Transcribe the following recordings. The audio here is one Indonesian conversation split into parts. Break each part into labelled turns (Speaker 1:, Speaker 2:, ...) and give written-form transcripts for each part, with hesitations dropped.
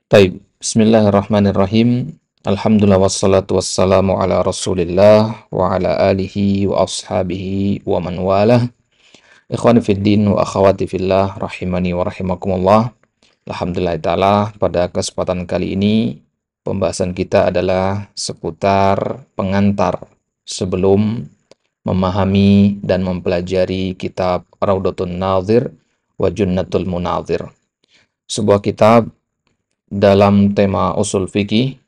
Speaker 1: Taib. Bismillahirrahmanirrahim. Alhamdulillah wassalatu wassalamu ala Rasulillah wa ala alihi wa ashabihi wa man walah. Ikhwani fid din wa akhawati fillah rahimani wa rahimakumullah. Alhamdulillah taala pada kesempatan kali ini pembahasan kita adalah seputar pengantar sebelum memahami dan mempelajari kitab Raudatun Nadhir wa Junnatul Munadhir. Sebuah kitab dalam tema usul fikih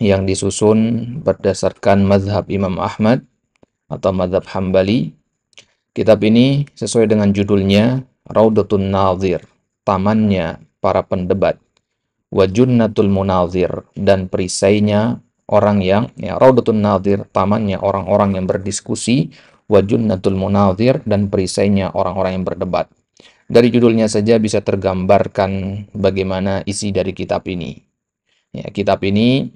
Speaker 1: yang disusun berdasarkan mazhab Imam Ahmad atau mazhab Hambali. Kitab ini sesuai dengan judulnya Raudatun Nadhir, tamannya para pendebat, wa Junnatul Munadhir, dan perisainya orang yang Raudatun Nadhir, tamannya orang-orang yang berdiskusi, wa Junnatul Munadhir, dan perisainya orang-orang yang berdebat. Dari judulnya saja bisa tergambarkan bagaimana isi dari kitab ini. Ya, kitab ini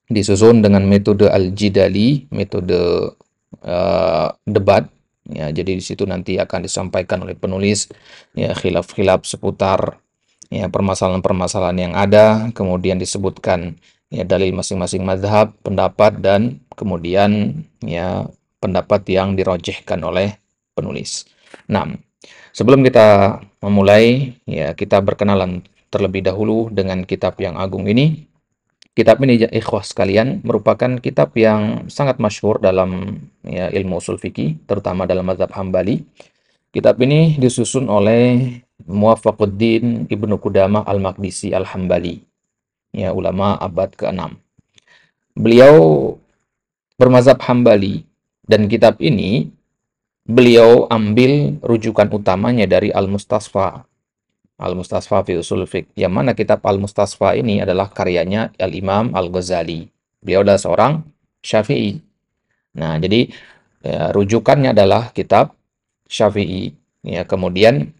Speaker 1: disusun dengan metode al-jidali, metode debat. Ya, jadi di situ nanti akan disampaikan oleh penulis ya khilaf-khilaf seputar ya permasalahan-permasalahan yang ada, kemudian disebutkan ya dalil masing-masing mazhab, pendapat, dan kemudian ya pendapat yang dirojehkan oleh penulis. Nah, sebelum kita memulai, ya kita berkenalan terlebih dahulu dengan kitab yang agung ini. Kitab ini, ya ikhwah sekalian, merupakan kitab yang sangat masyhur dalam ya, ilmu usul fikih, terutama dalam mazhab Hambali. Kitab ini disusun oleh Muwafaquddin Ibnu Qudamah Al-Maqdisi Al-Hambali, ya ulama abad ke-6. Beliau bermazhab Hambali, dan kitab ini beliau ambil rujukan utamanya dari Al-Mustasfa. Al-Mustasfa fi Usul Fiqh. Yang mana kitab Al-Mustasfa ini adalah karyanya Al-Imam Al-Ghazali. Beliau adalah seorang Syafi'i. Nah, jadi ya, rujukannya adalah kitab Syafi'i. Ya, kemudian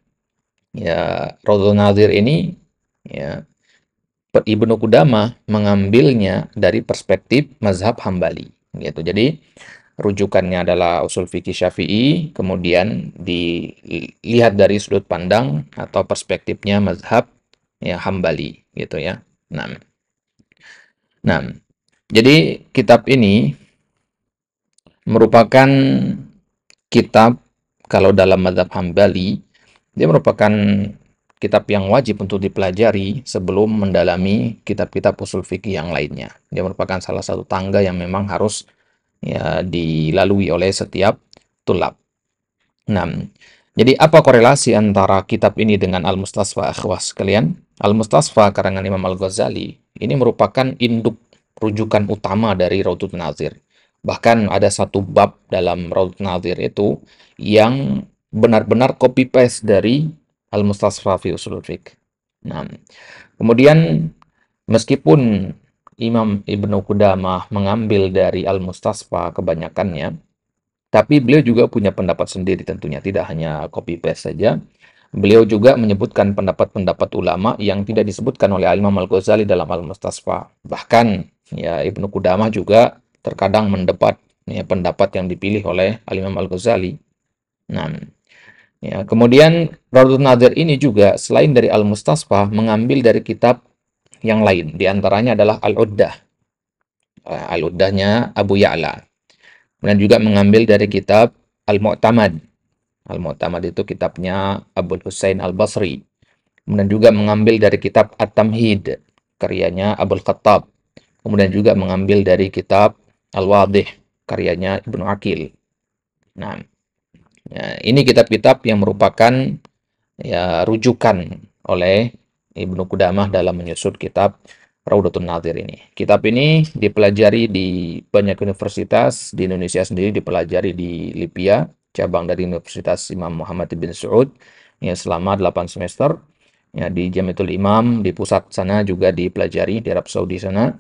Speaker 1: ya Raudhun Nadhir ini ya Ibnu Qudamah mengambilnya dari perspektif mazhab Hambali gitu. Jadi rujukannya adalah usul fikih Syafi'i, kemudian dilihat dari sudut pandang atau perspektifnya mazhab ya Hambali gitu ya. Nah, jadi kitab ini merupakan kitab kalau dalam mazhab Hambali dia merupakan kitab yang wajib untuk dipelajari sebelum mendalami kitab-kitab usul fikih yang lainnya. Dia merupakan salah satu tangga yang memang harus ya dilalui oleh setiap tulab. Nah, jadi apa korelasi antara kitab ini dengan Al-Mustasfa, akhwah sekalian? Al-Mustasfa karangan Imam Al-Ghazali ini merupakan induk rujukan utama dari Raudhun Nadhir. Bahkan ada satu bab dalam Raudhun Nadhir itu yang benar-benar copy paste dari Al-Mustasfa fi Ushul Fiqh. Nah, kemudian meskipun Imam Ibnu Qudamah mengambil dari Al-Mustasfa kebanyakannya, tapi beliau juga punya pendapat sendiri tentunya, tidak hanya copy paste saja. Beliau juga menyebutkan pendapat-pendapat ulama yang tidak disebutkan oleh Imam Al-Ghazali dalam Al-Mustasfa. Bahkan ya Ibnu Qudamah juga terkadang mendebat ya, pendapat yang dipilih oleh Imam Al-Ghazali. Nah, ya, kemudian Raudhun Nadhir ini juga selain dari Al-Mustasfa mengambil dari kitab yang lain, di antaranya adalah Al-Uddah. Al-Uddahnya Abu Ya'la. Kemudian juga mengambil dari kitab Al-Mu'tamad. Al-Mu'tamad itu kitabnya Abul Husain Al-Basri. Kemudian juga mengambil dari kitab At-Tamhid, karyanya Abul Khattab. Kemudian juga mengambil dari kitab Al-Wadih, karyanya Ibnu Aqil. Nah, ya, ini kitab-kitab yang merupakan ya rujukan oleh Ibnu Qudamah dalam menyusun kitab Raudatun Nadhir ini. Kitab ini dipelajari di banyak universitas, di Indonesia sendiri dipelajari di Libya, cabang dari Universitas Imam Muhammad bin Saud, ya selama 8 semester. Ya, di Jamiatul Imam di pusat sana juga dipelajari di Arab Saudi sana.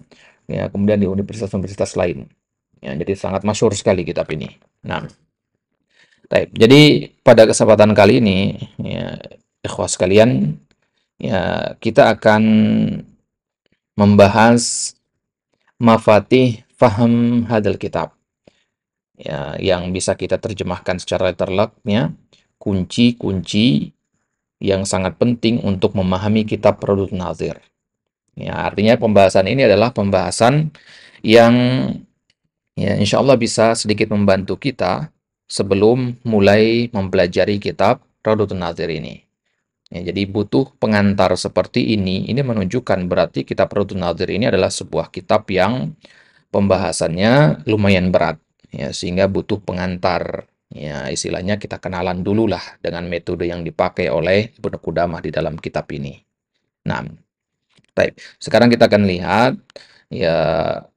Speaker 1: Ya, kemudian di universitas-universitas lain. Ya, jadi sangat masyhur sekali kitab ini. Nah, baik. Jadi pada kesempatan kali ini ya ikhwah sekalian, ya kita akan membahas mafatih faham hadal kitab. Ya, yang bisa kita terjemahkan secara letterlocknya kunci-kunci yang sangat penting untuk memahami kitab Raudhun Nadhir. Ya, artinya pembahasan ini adalah pembahasan yang ya insya Allah bisa sedikit membantu kita sebelum mulai mempelajari kitab Raudhatun Nadhir ini. Ya, jadi butuh pengantar seperti ini menunjukkan berarti kitab Raudhatun Nadhir ini adalah sebuah kitab yang pembahasannya lumayan berat, ya, sehingga butuh pengantar. Ya, istilahnya kita kenalan dulu lah dengan metode yang dipakai oleh Ibnu Qudamah di dalam kitab ini. Nah, baik. Sekarang kita akan lihat ya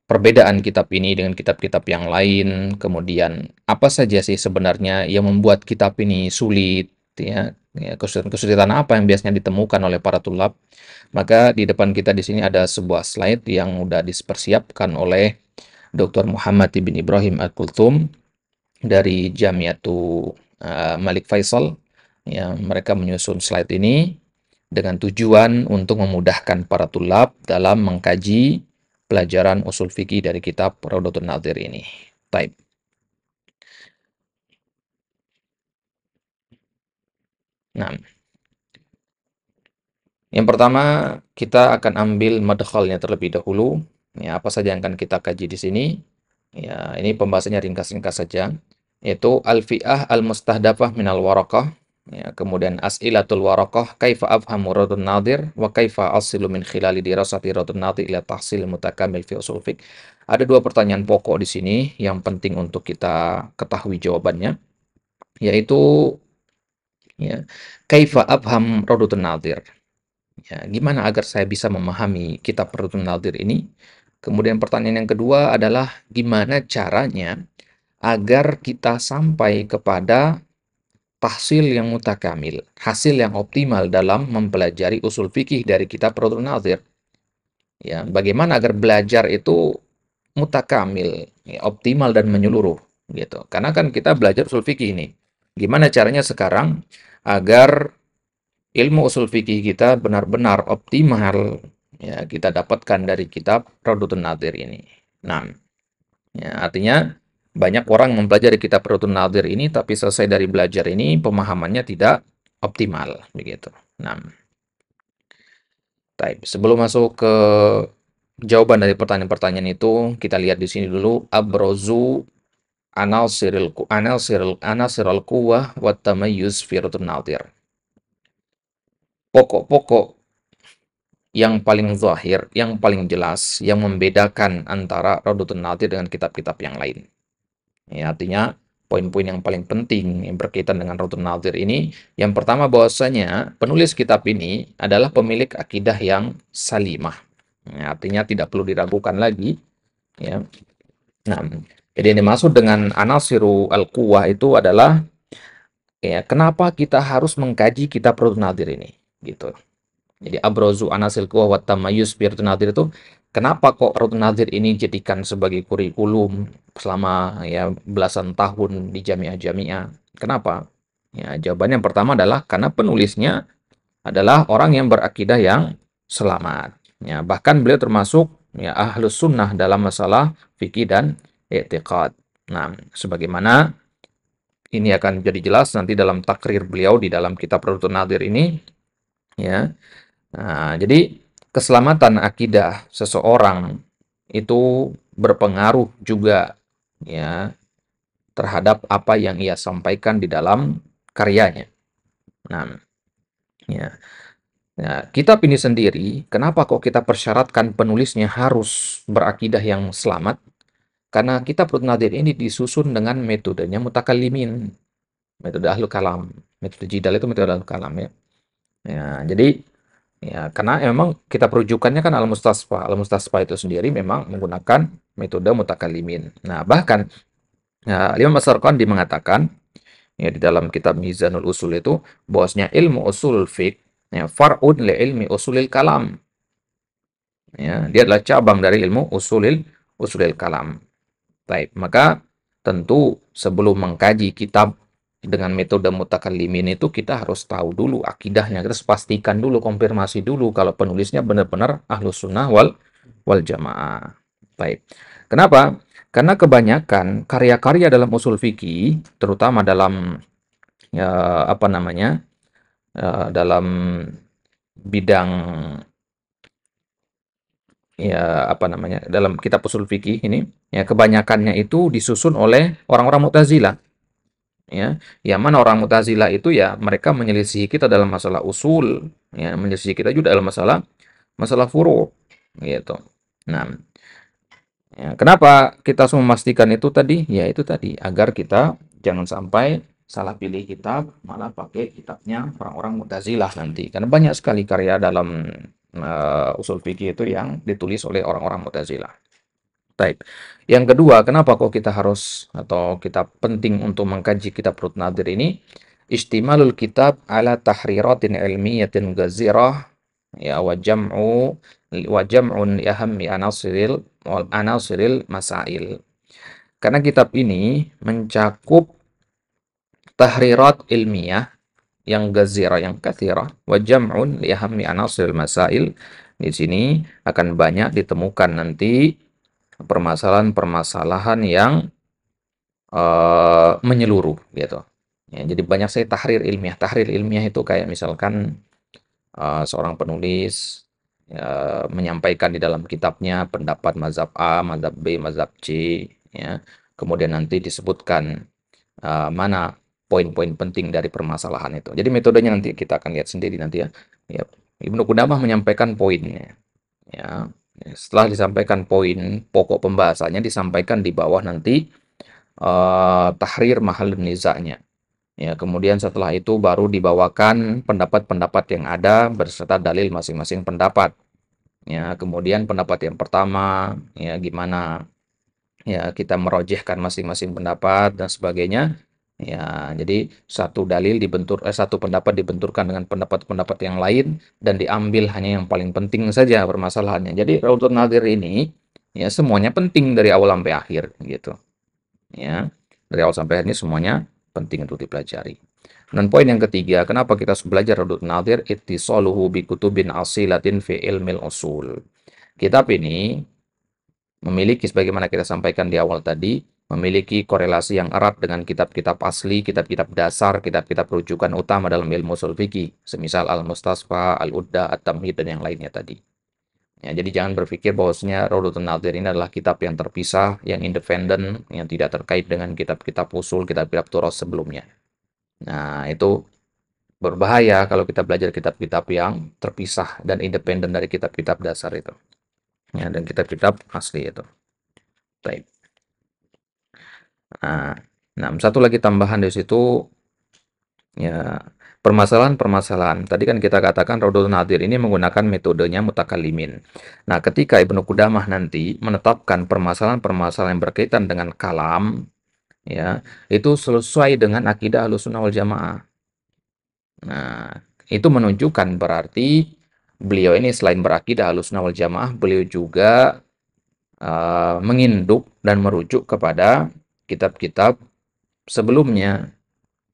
Speaker 1: perbedaan kitab ini dengan kitab-kitab yang lain, kemudian apa saja sih sebenarnya yang membuat kitab ini sulit, ya, ya kesulitan apa yang biasanya ditemukan oleh para tulab. Maka di depan kita di sini ada sebuah slide yang sudah dipersiapkan oleh Dr. Muhammad ibn Ibrahim Al-Kulthum dari Jamiatu Malik Faisal. Ya, mereka menyusun slide ini dengan tujuan untuk memudahkan para tulab dalam mengkaji pelajaran usul fikih dari kitab Raudhatun Nadhir ini. Baik. Nah, yang pertama kita akan ambil madkhalnya terlebih dahulu. Ya, apa saja yang akan kita kaji di sini? Ya, ini pembahasannya ringkas-ringkas saja, yaitu al-fi'ah al-mustahdafah minal waraqah, ya, kemudian as'ilatul waraqah, kaifa afhamu Raudhatun Nadhir, wa kaifa asilu min khilali dirasati Raudhatun Nadhir ila tahsil mutakamil fi usul fiqh. Ada dua pertanyaan pokok di sini yang penting untuk kita ketahui jawabannya, yaitu ya, kaifa afham Raudhatun Nadhir. Ya, gimana agar saya bisa memahami kitab Raudhatun Nadhir ini? Kemudian pertanyaan yang kedua adalah gimana caranya agar kita sampai kepada tahsil yang mutakamil, hasil yang optimal dalam mempelajari usul fikih dari kitab Raudhatun Nadhir. Ya, bagaimana agar belajar itu mutakamil, ya, optimal dan menyeluruh gitu. Karena kan kita belajar usul fikih ini. Gimana caranya sekarang agar ilmu usul fikih kita benar-benar optimal, ya, kita dapatkan dari kitab Raudhatun Nadhir ini. Nah, ya, artinya banyak orang mempelajari kitab Raudhatun Nadhir ini, tapi selesai dari belajar ini pemahamannya tidak optimal, begitu. Nah, baik. Sebelum masuk ke jawaban dari pertanyaan-pertanyaan itu, kita lihat di sini dulu abrozu anal siril quwwah wa tamayyuz fi Raudhatun Nadhir. Pokok-pokok yang paling zahir, yang paling jelas, yang membedakan antara Raudhatun Nadhir dengan kitab-kitab yang lain. Ya, artinya poin-poin yang paling penting yang berkaitan dengan Raudhatun Nadhir ini, yang pertama bahwasanya penulis kitab ini adalah pemilik akidah yang salimah. Ya, artinya tidak perlu diragukan lagi. Ya. Nah, jadi yang dimaksud dengan anasiru al-quwah itu adalah ya kenapa kita harus mengkaji kitab Raudhatun Nadhir ini, gitu. Jadi abrozu anasil quwwah wa tamayyuz bi Raudhatun Nadhir itu kenapa kok Raudhatun Nadhir ini dijadikan sebagai kurikulum selama ya belasan tahun di jamiah-jamiah? Kenapa? Ya, jawabannya yang pertama adalah karena penulisnya adalah orang yang berakidah yang selamat. Ya, bahkan beliau termasuk ya ahlus sunnah dalam masalah fikih dan i'tiqad. Nah, sebagaimana ini akan jadi jelas nanti dalam takrir beliau di dalam kitab Raudhatun Nadhir ini, ya. Nah, jadi keselamatan akidah seseorang itu berpengaruh juga ya terhadap apa yang ia sampaikan di dalam karyanya. Nah, ya. Nah, kitab ini sendiri, kenapa kok kita persyaratkan penulisnya harus berakidah yang selamat? Karena kitab Raudhatun Nadhir ini disusun dengan metodenya mutakallimin, metode ahlu kalam. Metode jidal itu metode ahlu kalam, ya. Ya, jadi ya, karena memang kita perujukannya kan Al-Mustasfa. Al-Mustasfa itu sendiri memang menggunakan metode mutakallimin. Nah, bahkan ya, Imam As-Sarqandi mengatakan ya di dalam kitab Mizanul Usul itu bahwasanya ilmu usul fiqh ya far'un li ilmi usulil kalam. Ya, dia adalah cabang dari ilmu usulil kalam. Baik, maka tentu sebelum mengkaji kitab dengan metode mutakallimin itu kita harus tahu dulu akidahnya, kita harus pastikan dulu, konfirmasi dulu kalau penulisnya benar-benar ahlus sunnah wal jamaah. Baik. Kenapa? Karena kebanyakan karya-karya dalam usul fikih, terutama dalam ya, apa namanya, dalam bidang ya apa namanya, dalam kitab usul fikih ini, ya kebanyakannya itu disusun oleh orang-orang Mu'tazilah, ya. Yang mana orang Mu'tazilah itu ya mereka menyelisihi kita dalam masalah usul, ya, menyelisihi kita juga dalam masalah masalah furu' gitu. Nah, ya, kenapa kita harus memastikan itu tadi? Ya itu tadi, agar kita jangan sampai salah pilih kitab, malah pakai kitabnya orang-orang Mu'tazilah nanti. Karena banyak sekali karya dalam usul fikih itu yang ditulis oleh orang-orang Mu'tazilah. Baik. Yang kedua, kenapa kok kita harus atau kita penting untuk mengkaji kitab Rut Nadir ini? Istimalul kitab ala tahriratin ilmiyatin gazirah, ya, wa jam'un li ahammi anasiril masail. Karena kitab ini mencakup tahrirat ilmiah yang gazirah, yang kathirah, wa jam'un li ahammi anasiril masail. Di sini akan banyak ditemukan nanti permasalahan-permasalahan yang menyeluruh gitu. Ya, jadi banyak saya tahrir ilmiah. Tahrir ilmiah itu kayak misalkan seorang penulis menyampaikan di dalam kitabnya pendapat mazhab A, mazhab B, mazhab C, ya. Kemudian nanti disebutkan mana poin-poin penting dari permasalahan itu. Jadi metodenya nanti kita akan lihat sendiri nanti ya. Ya, Ibnu Qudamah menyampaikan poinnya. Ya, setelah disampaikan poin pokok pembahasannya, disampaikan di bawah nanti tahrir mahal nizanya. Ya, kemudian setelah itu baru dibawakan pendapat-pendapat yang ada berserta dalil masing-masing pendapat. Ya, kemudian pendapat yang pertama, ya gimana ya kita merojihkan masing-masing pendapat dan sebagainya. Ya, jadi satu pendapat dibenturkan dengan pendapat-pendapat yang lain dan diambil hanya yang paling penting saja permasalahannya. Jadi Raudhun Nadir ini ya semuanya penting dari awal sampai akhir gitu. Ya, dari awal sampai akhir ini semuanya penting untuk dipelajari. Dan poin yang ketiga, kenapa kita harus belajar Raudhun Nadir? Ittisaluhu bi kutubin asilatin fi ilmil usul. Kitab ini memiliki, sebagaimana kita sampaikan di awal tadi, memiliki korelasi yang erat dengan kitab-kitab asli, kitab-kitab dasar, kitab-kitab rujukan utama dalam ilmu usul fikih, semisal Al-Mustasfa, Al-Uddah, At-Tamhid, dan yang lainnya tadi. Ya, jadi jangan berpikir bahwasanya Raudhatun Nadir ini adalah kitab yang terpisah, yang independen, yang tidak terkait dengan kitab-kitab usul, kitab-kitab turas sebelumnya. Nah, itu berbahaya kalau kita belajar kitab-kitab yang terpisah dan independen dari kitab-kitab dasar itu. Ya, dan kitab-kitab asli itu. Baik. Nah, satu lagi tambahan di situ, ya, permasalahan-permasalahan. Tadi kan kita katakan Raudhatun Nadir ini menggunakan metodenya mutakallimin. Nah, ketika Ibnu Qudamah nanti menetapkan permasalahan-permasalahan yang berkaitan dengan kalam, ya, itu sesuai dengan akidah Ahlussunnah wal Jamaah. Nah, itu menunjukkan berarti beliau ini selain berakidah Ahlussunnah wal Jamaah, beliau juga menginduk dan merujuk kepada kitab-kitab sebelumnya,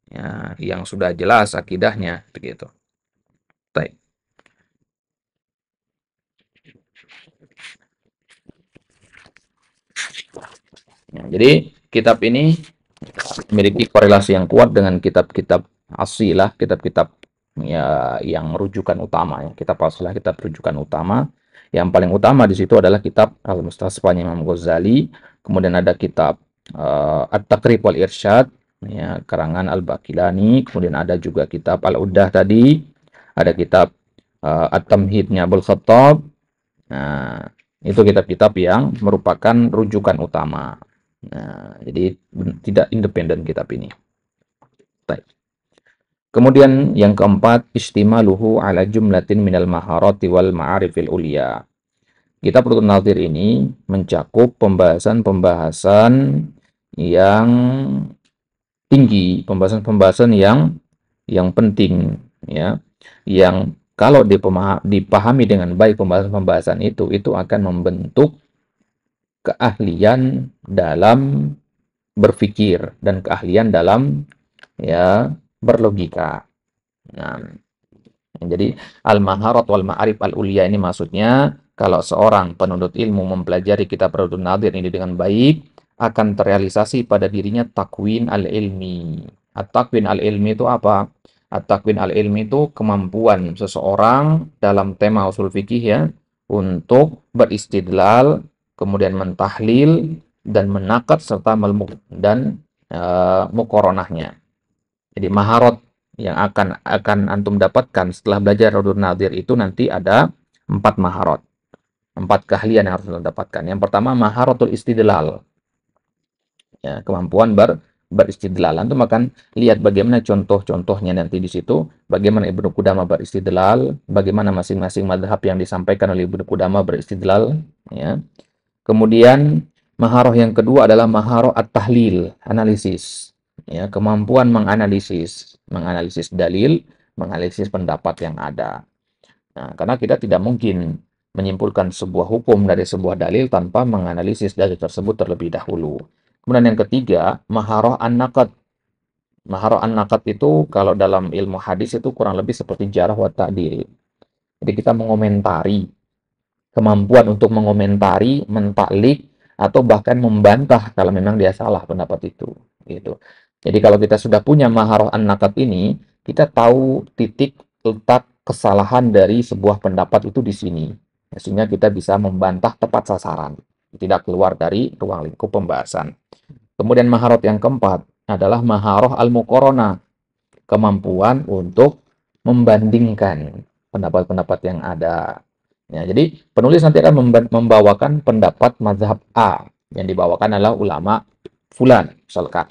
Speaker 1: ya, yang sudah jelas akidahnya begitu. Baik. Ya, jadi kitab ini memiliki korelasi yang kuat dengan kitab-kitab asilah, kitab-kitab ya yang rujukan utama, ya. Kitab asilah, kitab rujukan utama. Yang paling utama di situ adalah kitab Al-Mustasfa Imam Ghazali, kemudian ada kitab At-Taqrib wal Irsyad, ya, karangan Al-Baqilani, kemudian ada juga kitab Al-Uddah tadi, ada kitab At-Tamhidnya Abul Khattab. Nah, itu kitab-kitab yang merupakan rujukan utama. Nah, jadi tidak independen kitab ini. Baik. Kemudian yang keempat, istimaluhu ala jumlatin minal maharati wal ma'arifil ulia. Kitab Rutun Nadir ini mencakup pembahasan-pembahasan yang tinggi, pembahasan-pembahasan yang penting, ya, yang kalau dipahami dengan baik pembahasan-pembahasan itu akan membentuk keahlian dalam berpikir dan keahlian dalam ya berlogika. Nah, jadi al-maharat wal ma'arif al-ulia ini maksudnya kalau seorang penuntut ilmu mempelajari kitab Raudhatun Nadir ini dengan baik, akan terrealisasi pada dirinya takwin al-ilmi. At-takwin al-ilmi itu apa? At-takwin al-ilmi itu kemampuan seseorang dalam tema usul fikih, ya, untuk beristidlal, kemudian mentahlil dan menakad serta dan mukoronahnya. Jadi maharot yang akan antum dapatkan setelah belajar Raudun Nadir itu nanti ada 4 maharot. 4 keahlian yang harus antum dapatkan. Yang pertama maharotul istidlal. Ya, kemampuan beristidlal. Antum akan lihat bagaimana contoh-contohnya nanti di situ, bagaimana Ibnu Qudamah beristidlal, bagaimana masing-masing mazhab yang disampaikan oleh Ibnu Qudamah beristidlal, ya. Kemudian maharoh yang kedua adalah maharoh at-tahlil, analisis. Ya, kemampuan menganalisis dalil, menganalisis pendapat yang ada. Nah, karena kita tidak mungkin menyimpulkan sebuah hukum dari sebuah dalil tanpa menganalisis dalil tersebut terlebih dahulu. Kemudian yang ketiga, maharoh an-naqad. Maharoh an-naqad itu kalau dalam ilmu hadis itu kurang lebih seperti jarah wa ta'dil. Jadi kita mengomentari, kemampuan untuk mengomentari, mentaklik, atau bahkan membantah kalau memang dia salah pendapat itu. Gitu. Jadi kalau kita sudah punya maharoh an-naqad ini, kita tahu titik letak kesalahan dari sebuah pendapat itu di sini. Sehingga kita bisa membantah tepat sasaran, tidak keluar dari ruang lingkup pembahasan. Kemudian maharot yang keempat adalah maharoh al-muqaronah, kemampuan untuk membandingkan pendapat-pendapat yang ada. Ya, jadi penulis nanti akan membawakan pendapat mazhab A yang dibawakan adalah ulama fulan, misalkan.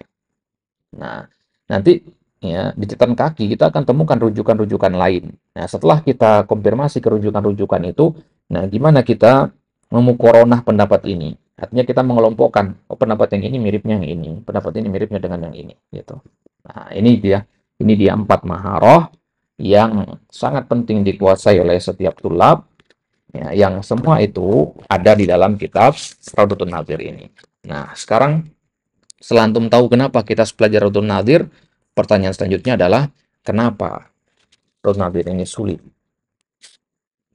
Speaker 1: Nah, nanti ya di catatan kaki kita akan temukan rujukan-rujukan lain. Nah, setelah kita konfirmasi ke rujukan-rujukan itu, nah gimana kita memukoronah pendapat ini? Artinya kita mengelompokkan, oh pendapat yang ini miripnya yang ini, pendapat ini miripnya dengan yang ini, gitu. Nah, ini dia 4 maharoh yang sangat penting dikuasai oleh setiap tulab, ya, yang semua itu ada di dalam kitab Raudhatun Nadir ini. Nah, sekarang setelah antum tahu kenapa kita belajar Raudhatun Nadir, pertanyaan selanjutnya adalah kenapa Raudhatun Nadir ini sulit?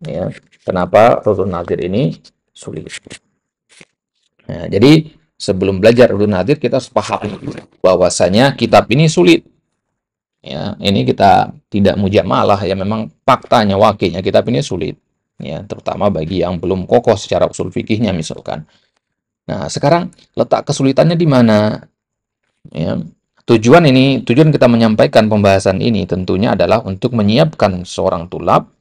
Speaker 1: Ya, kenapa Raudhatun Nadir ini sulit? Nah, jadi sebelum belajar Raudhatun Nadir kita harus paham bahwasanya kitab ini sulit. Ya, ini kita tidak mujamalah ya, memang faktanya wakilnya kitab ini sulit. Ya, terutama bagi yang belum kokoh secara usul fikihnya misalkan. Nah, sekarang letak kesulitannya di mana? Ya, tujuan kita menyampaikan pembahasan ini tentunya adalah untuk menyiapkan seorang tulab,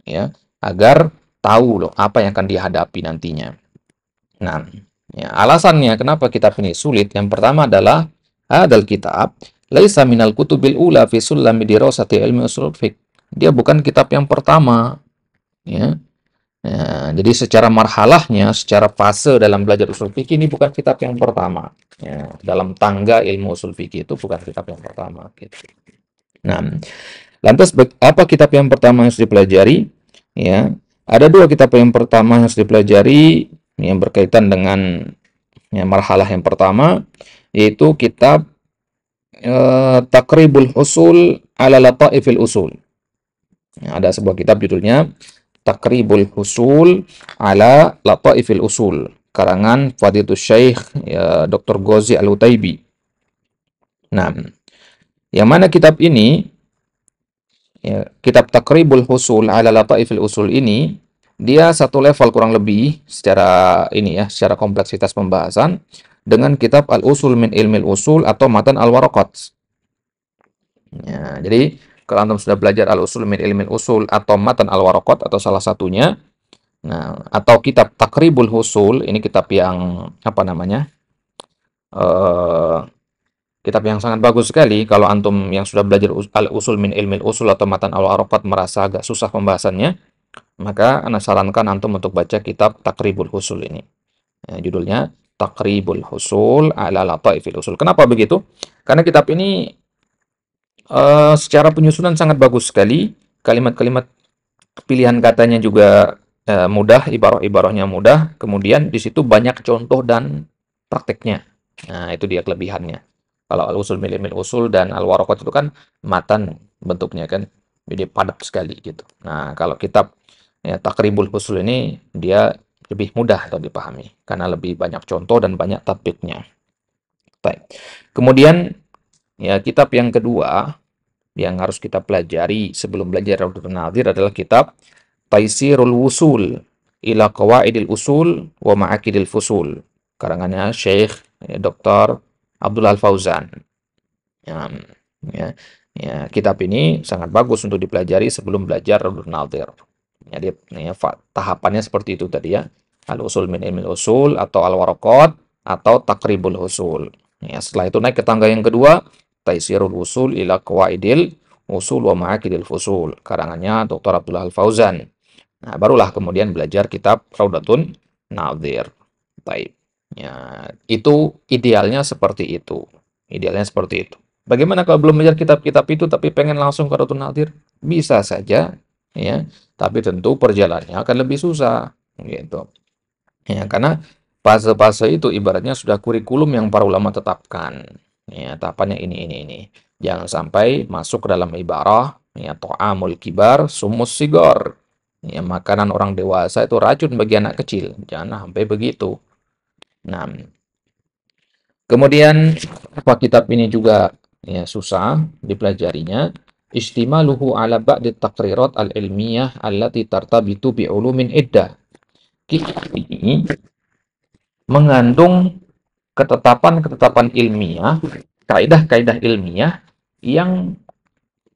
Speaker 1: ya, agar tahu loh apa yang akan dihadapi nantinya. Nah, ya, alasannya kenapa kitab ini sulit, yang pertama adalah hadal kitab laisa minal kutubil ula fi sulami dirasati ilmi usul fiqh. Dia bukan kitab yang pertama, ya. Ya, jadi secara marhalahnya, secara fase dalam belajar usul fikih ini bukan kitab yang pertama. Ya, dalam tangga ilmu usul fikih itu bukan kitab yang pertama. Gitu. Nah, lantas apa kitab yang pertama yang harus dipelajari? Ya, ada 2 kitab yang pertama yang harus dipelajari yang berkaitan dengan ya, marhalah yang pertama, yaitu kitab Taqribul Usul ala Lataifil Usul. Ya, ada sebuah kitab judulnya Taqribul Usul ala Lataifil Usul, karangan Fadilatul Syekh ya, Dr. Ghazi Al-Utaibi. Nah, yang mana kitab ini, ya, kitab Taqribul Usul ala Lataifil Usul ini, dia satu level kurang lebih secara ini ya, secara kompleksitas pembahasan dengan kitab Al-Usul min Ilmil Usul atau Matan Al-Waraqat. Ya, jadi kalau antum sudah belajar Al-Usul min Ilmil Usul atau Matan Al-Waraqat atau salah satunya, nah, atau kitab Taqribul Usul, ini kitab yang apa namanya? Kitab yang sangat bagus sekali. Kalau antum yang sudah belajar Al-Usul min Ilmil Usul atau Matan Al-Waraqat merasa agak susah pembahasannya, maka ana sarankan antum untuk baca kitab Taqribul Usul ini. Ya, judulnya Taqribul Usul ala Lataifil Usul. Kenapa begitu? Karena kitab ini secara penyusunan sangat bagus sekali. Kalimat-kalimat pilihan katanya juga mudah, ibarah-ibarahnya mudah. Kemudian di situ banyak contoh dan prakteknya. Nah, itu dia kelebihannya. Kalau Al-Usul min Ilmil Usul dan Al-Waraqat itu kan matan bentuknya kan. Jadi padat sekali gitu. Nah, kalau kitab ya, Taqribul Usul ini dia lebih mudah untuk dipahami karena lebih banyak contoh dan banyak tatbiknya. Baik. Kemudian ya kitab yang kedua yang harus kita pelajari sebelum belajar Raudhatun Nadir adalah kitab Taisirul Wusul ila qawaidil usul wa ma'akidil fusul. Karangannya Syekh Dr. Abdullah Al-Fauzan. Ya, ya, ya, kitab ini sangat bagus untuk dipelajari sebelum belajar Raudun Nadir. Jadi ya, tahapannya seperti itu tadi ya. Al-usul min ilmil usul atau al-waraqat atau takribul usul. Ya, setelah itu naik ke tangga yang kedua, taisirul usul ila qawaidil usul wa ma'akidil fusul. Karangannya Dr. Abdullah Al-Fauzan. Nah, barulah kemudian belajar kitab Raudatun Nadir. Baik. Ya, itu idealnya seperti itu. Idealnya seperti itu. Bagaimana kalau belum belajar kitab-kitab itu tapi pengen langsung ke Raudatun Nadir? Bisa saja, ya. Tapi tentu perjalanannya akan lebih susah, gitu. Ya, karena fase-fase itu ibaratnya sudah kurikulum yang para ulama tetapkan. Ya, tahapannya ini. Jangan sampai masuk ke dalam ibarah, ya, ta'amul kibar, sumus sigor. Ya, makanan orang dewasa itu racun bagi anak kecil. Jangan sampai begitu. Nah, kemudian apa kitab ini juga ya susah dipelajarinya. Istimaluhu ala ba'di taqrirat al-ilmiyah allati tartabitu bi ulumin iddah. Kitab ini mengandung ketetapan-ketetapan ilmiah, kaidah-kaidah ilmiah yang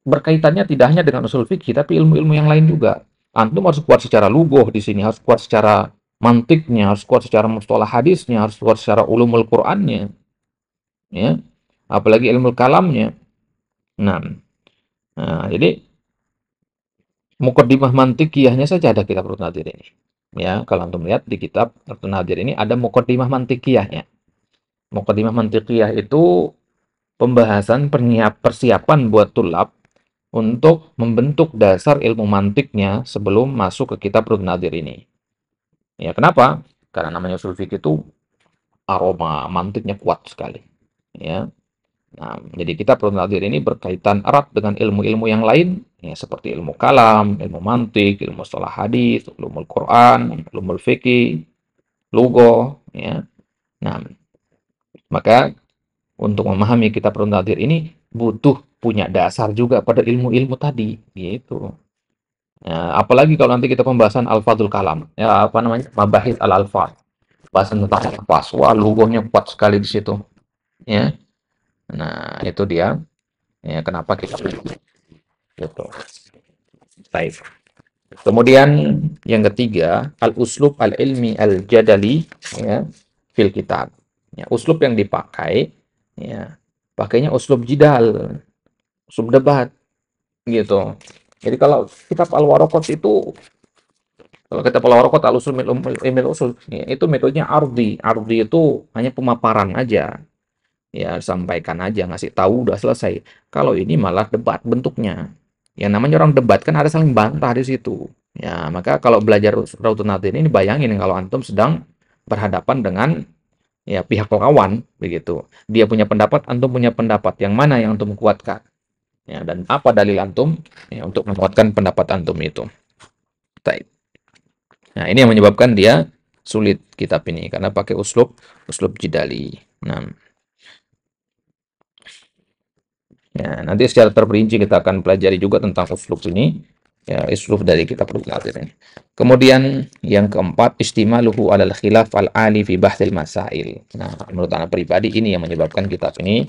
Speaker 1: berkaitannya tidak hanya dengan usul fikih tapi ilmu-ilmu yang lain juga. Antum harus kuat secara lugoh di sini, harus kuat secara mantiknya, harus kuat secara mustalah hadisnya, harus kuat secara ulumul Qur'annya, ya. Apalagi ilmu kalamnya. Nah, jadi muqaddimah mantikiyahnya saja ada kitab Raudatun Nadir ini. Ya, kalau antum lihat di kitab Raudatun Nadir ini ada muqaddimah mantikiyahnya. Muqaddimah mantikiyah itu pembahasan persiapan buat tulab untuk membentuk dasar ilmu mantiknya sebelum masuk ke kitab Raudatun Nadir ini. Ya, kenapa? Karena namanya usul fikih itu aroma mantiknya kuat sekali. Ya. Nah, jadi kitab Raudatun Nadir ini berkaitan erat dengan ilmu-ilmu yang lain, ya, seperti ilmu kalam, ilmu mantik, ilmu mustalah hadis, ilmu Quran, ilmu fikih, lugah, ya. Nah, maka untuk memahami kitab Raudatun Nadir ini butuh punya dasar juga pada ilmu-ilmu tadi, gitu. Nah, apalagi kalau nanti kita pembahasan al-fadhul kalam, ya apa namanya? Mabahis al-alfaz. Bahasan tentang alfaz. Wah, lugahnya kuat sekali di situ, ya. Nah, itu dia. Ya, kenapa kita gitu. Baik. Kemudian yang ketiga, al-uslub al-ilmi al-jadali, ya, fil kitab. Ya, uslub yang dipakai, ya, pakainya uslub jidal, uslub debat, gitu. Jadi kalau kitab al-waraqat itu, kalau kitab al-waraqat al-usul min usul, ya, itu metodenya ardi. Ardi itu hanya pemaparan aja. Ya, sampaikan aja, ngasih tahu udah selesai. Kalau ini malah debat bentuknya. Yang namanya orang debat kan ada saling bantah di situ. Ya, maka kalau belajar Raudatun Nadir ini bayangin kalau antum sedang berhadapan dengan ya pihak lawan begitu. Dia punya pendapat, antum punya pendapat. Yang mana yang antum kuatkan? Ya, dan apa dalil antum ya, untuk menguatkan pendapat antum itu. Baik. Nah, ini yang menyebabkan dia sulit kitab ini karena pakai uslub jidali. Nah, ya, nanti secara terperinci kita akan pelajari juga tentang uslub ini, ya, uslub dari kitab Raudatun Nadir ini. Kemudian yang keempat, istimaluhu alal khilaf al-ali fi bahthil masail. Nah, menurut anak pribadi ini yang menyebabkan kitab ini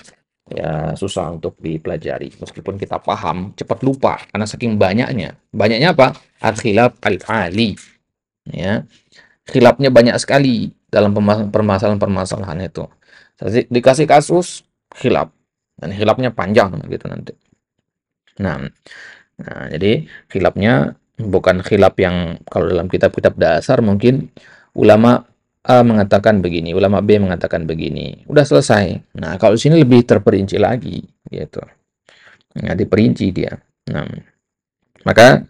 Speaker 1: ya susah untuk dipelajari. Meskipun kita paham, cepat lupa karena saking banyaknya. Banyaknya apa? Al-khilaf al-ali. Ya. Khilafnya banyak sekali dalam permasalahan-permasalahan itu. Dikasih kasus khilaf dan khilafnya panjang gitu nanti. Nah, jadi khilafnya bukan khilaf yang kalau dalam kitab-kitab dasar mungkin ulama A mengatakan begini, ulama B mengatakan begini, udah selesai. Nah, kalau di sini lebih terperinci lagi gitu. Nah, diperinci dia. Nah, maka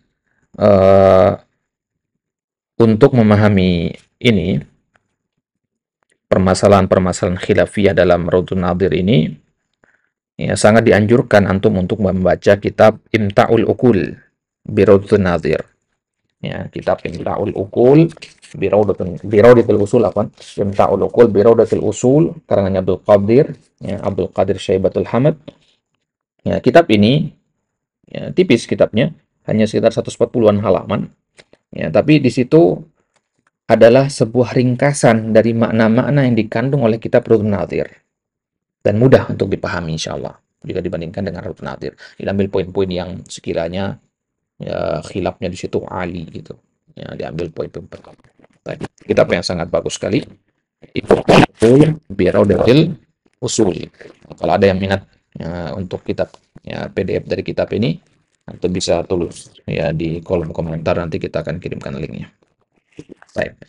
Speaker 1: untuk memahami ini permasalahan-permasalahan khilafiyah dalam Raudatun Nadir ini ya sangat dianjurkan antum untuk membaca kitab Imta'ul Uqul bi Raudatun Nadir. Ya, kitab Imta'ul Uqul bi Raudatul Usul apa? Imta'ul Uqul bi Raudatul Usul karangan Abdul Qadir, ya, Abdul Qadir Syaibatul Hamad. Ya, kitab ini ya, tipis kitabnya, hanya sekitar 140-an halaman. Ya, tapi di situ adalah sebuah ringkasan dari makna-makna yang dikandung oleh kitab Rudun Nadir. Dan mudah untuk dipahami insya Allah jika dibandingkan dengan Rudun Nadir. Diambil poin-poin yang sekiranya ya, khilafnya di situ ali gitu. Ya, diambil poin-poin pertama. Kitab yang sangat bagus sekali. Itu Birodatil Usul. Kalau ada yang minat ya, untuk kitab ya, PDF dari kitab ini, atau bisa tulis ya di kolom komentar, nanti kita akan kirimkan linknya. Baik.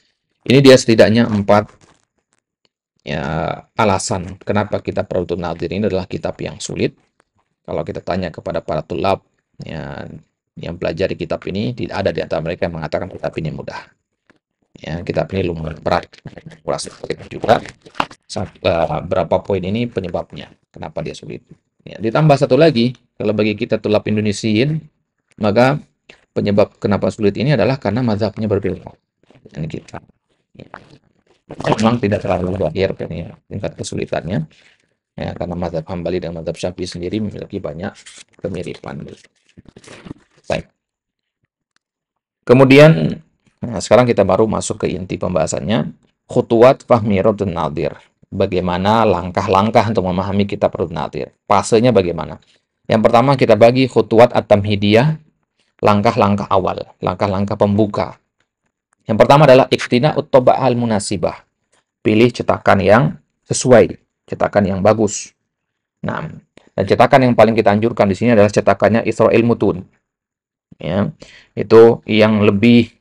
Speaker 1: Ini dia setidaknya 4 ya alasan kenapa kitab Raudhun Nadir ini adalah kitab yang sulit. Kalau kita tanya kepada para tulab ya, yang pelajari kitab ini, tidak ada di antara mereka yang mengatakan kitab ini mudah. Ya, kitab ini lumayan berat, kurasa juga. Berapa poin ini penyebabnya, kenapa dia sulit. Ya, ditambah satu lagi, kalau bagi kita tulab Indonesian, maka penyebab kenapa sulit ini adalah karena mazhabnya berbeda dengan kita. Ya. Memang tidak terlalu lahir kan ya, tingkat kesulitannya. Ya, karena mazhab Hambali dan mazhab Syafi'i sendiri memiliki banyak kemiripan. Baik. Kemudian, nah sekarang kita baru masuk ke inti pembahasannya. Khutuwat fahmi Raudhun Nadir. Bagaimana langkah-langkah untuk memahami kitab Raudhun Nadir. Fasenya bagaimana? Yang pertama kita bagi khutuwat at-tamhidiyah, langkah-langkah awal, langkah-langkah pembuka. Yang pertama adalah iktina ut-taba'ah al-munasibah. Pilih cetakan yang sesuai, cetakan yang bagus. Nah, dan cetakan yang paling kita anjurkan di sini adalah cetakannya Isra'il Mutun. Ya, itu yang lebih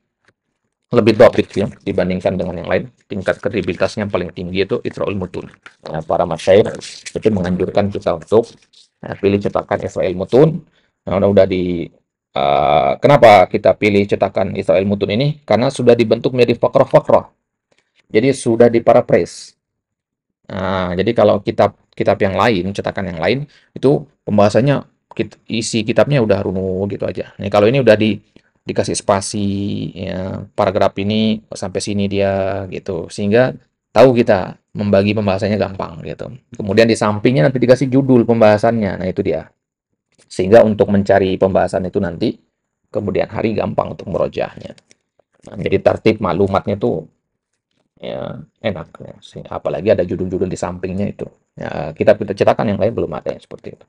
Speaker 1: topik ya dibandingkan dengan yang lain. Tingkat kredibilitasnya paling tinggi itu Isra'il Mutun. Nah, para masyayikh itu menganjurkan kita untuk pilih cetakan Isra'il Mutun. Nah, kenapa kita pilih cetakan Isra'il Mutun ini? Karena sudah dibentuk menjadi fakrah-fakrah. Jadi sudah diparaphrase. Nah, jadi kalau kitab yang lain, cetakan yang lain, itu pembahasannya isi kitabnya udah runut gitu aja. Nah, kalau ini udah dikasih spasi, ya, paragraf ini sampai sini dia gitu, sehingga tahu kita membagi pembahasannya gampang gitu. Kemudian di sampingnya nanti dikasih judul pembahasannya. Nah, itu dia. Sehingga untuk mencari pembahasan itu nanti kemudian hari gampang untuk merojahnya. Nah, jadi tertib maklumatnya tuh ya enak ya. Apalagi ada judul-judul di sampingnya itu. Ya, kita cetakan yang lain belum ada yang seperti itu.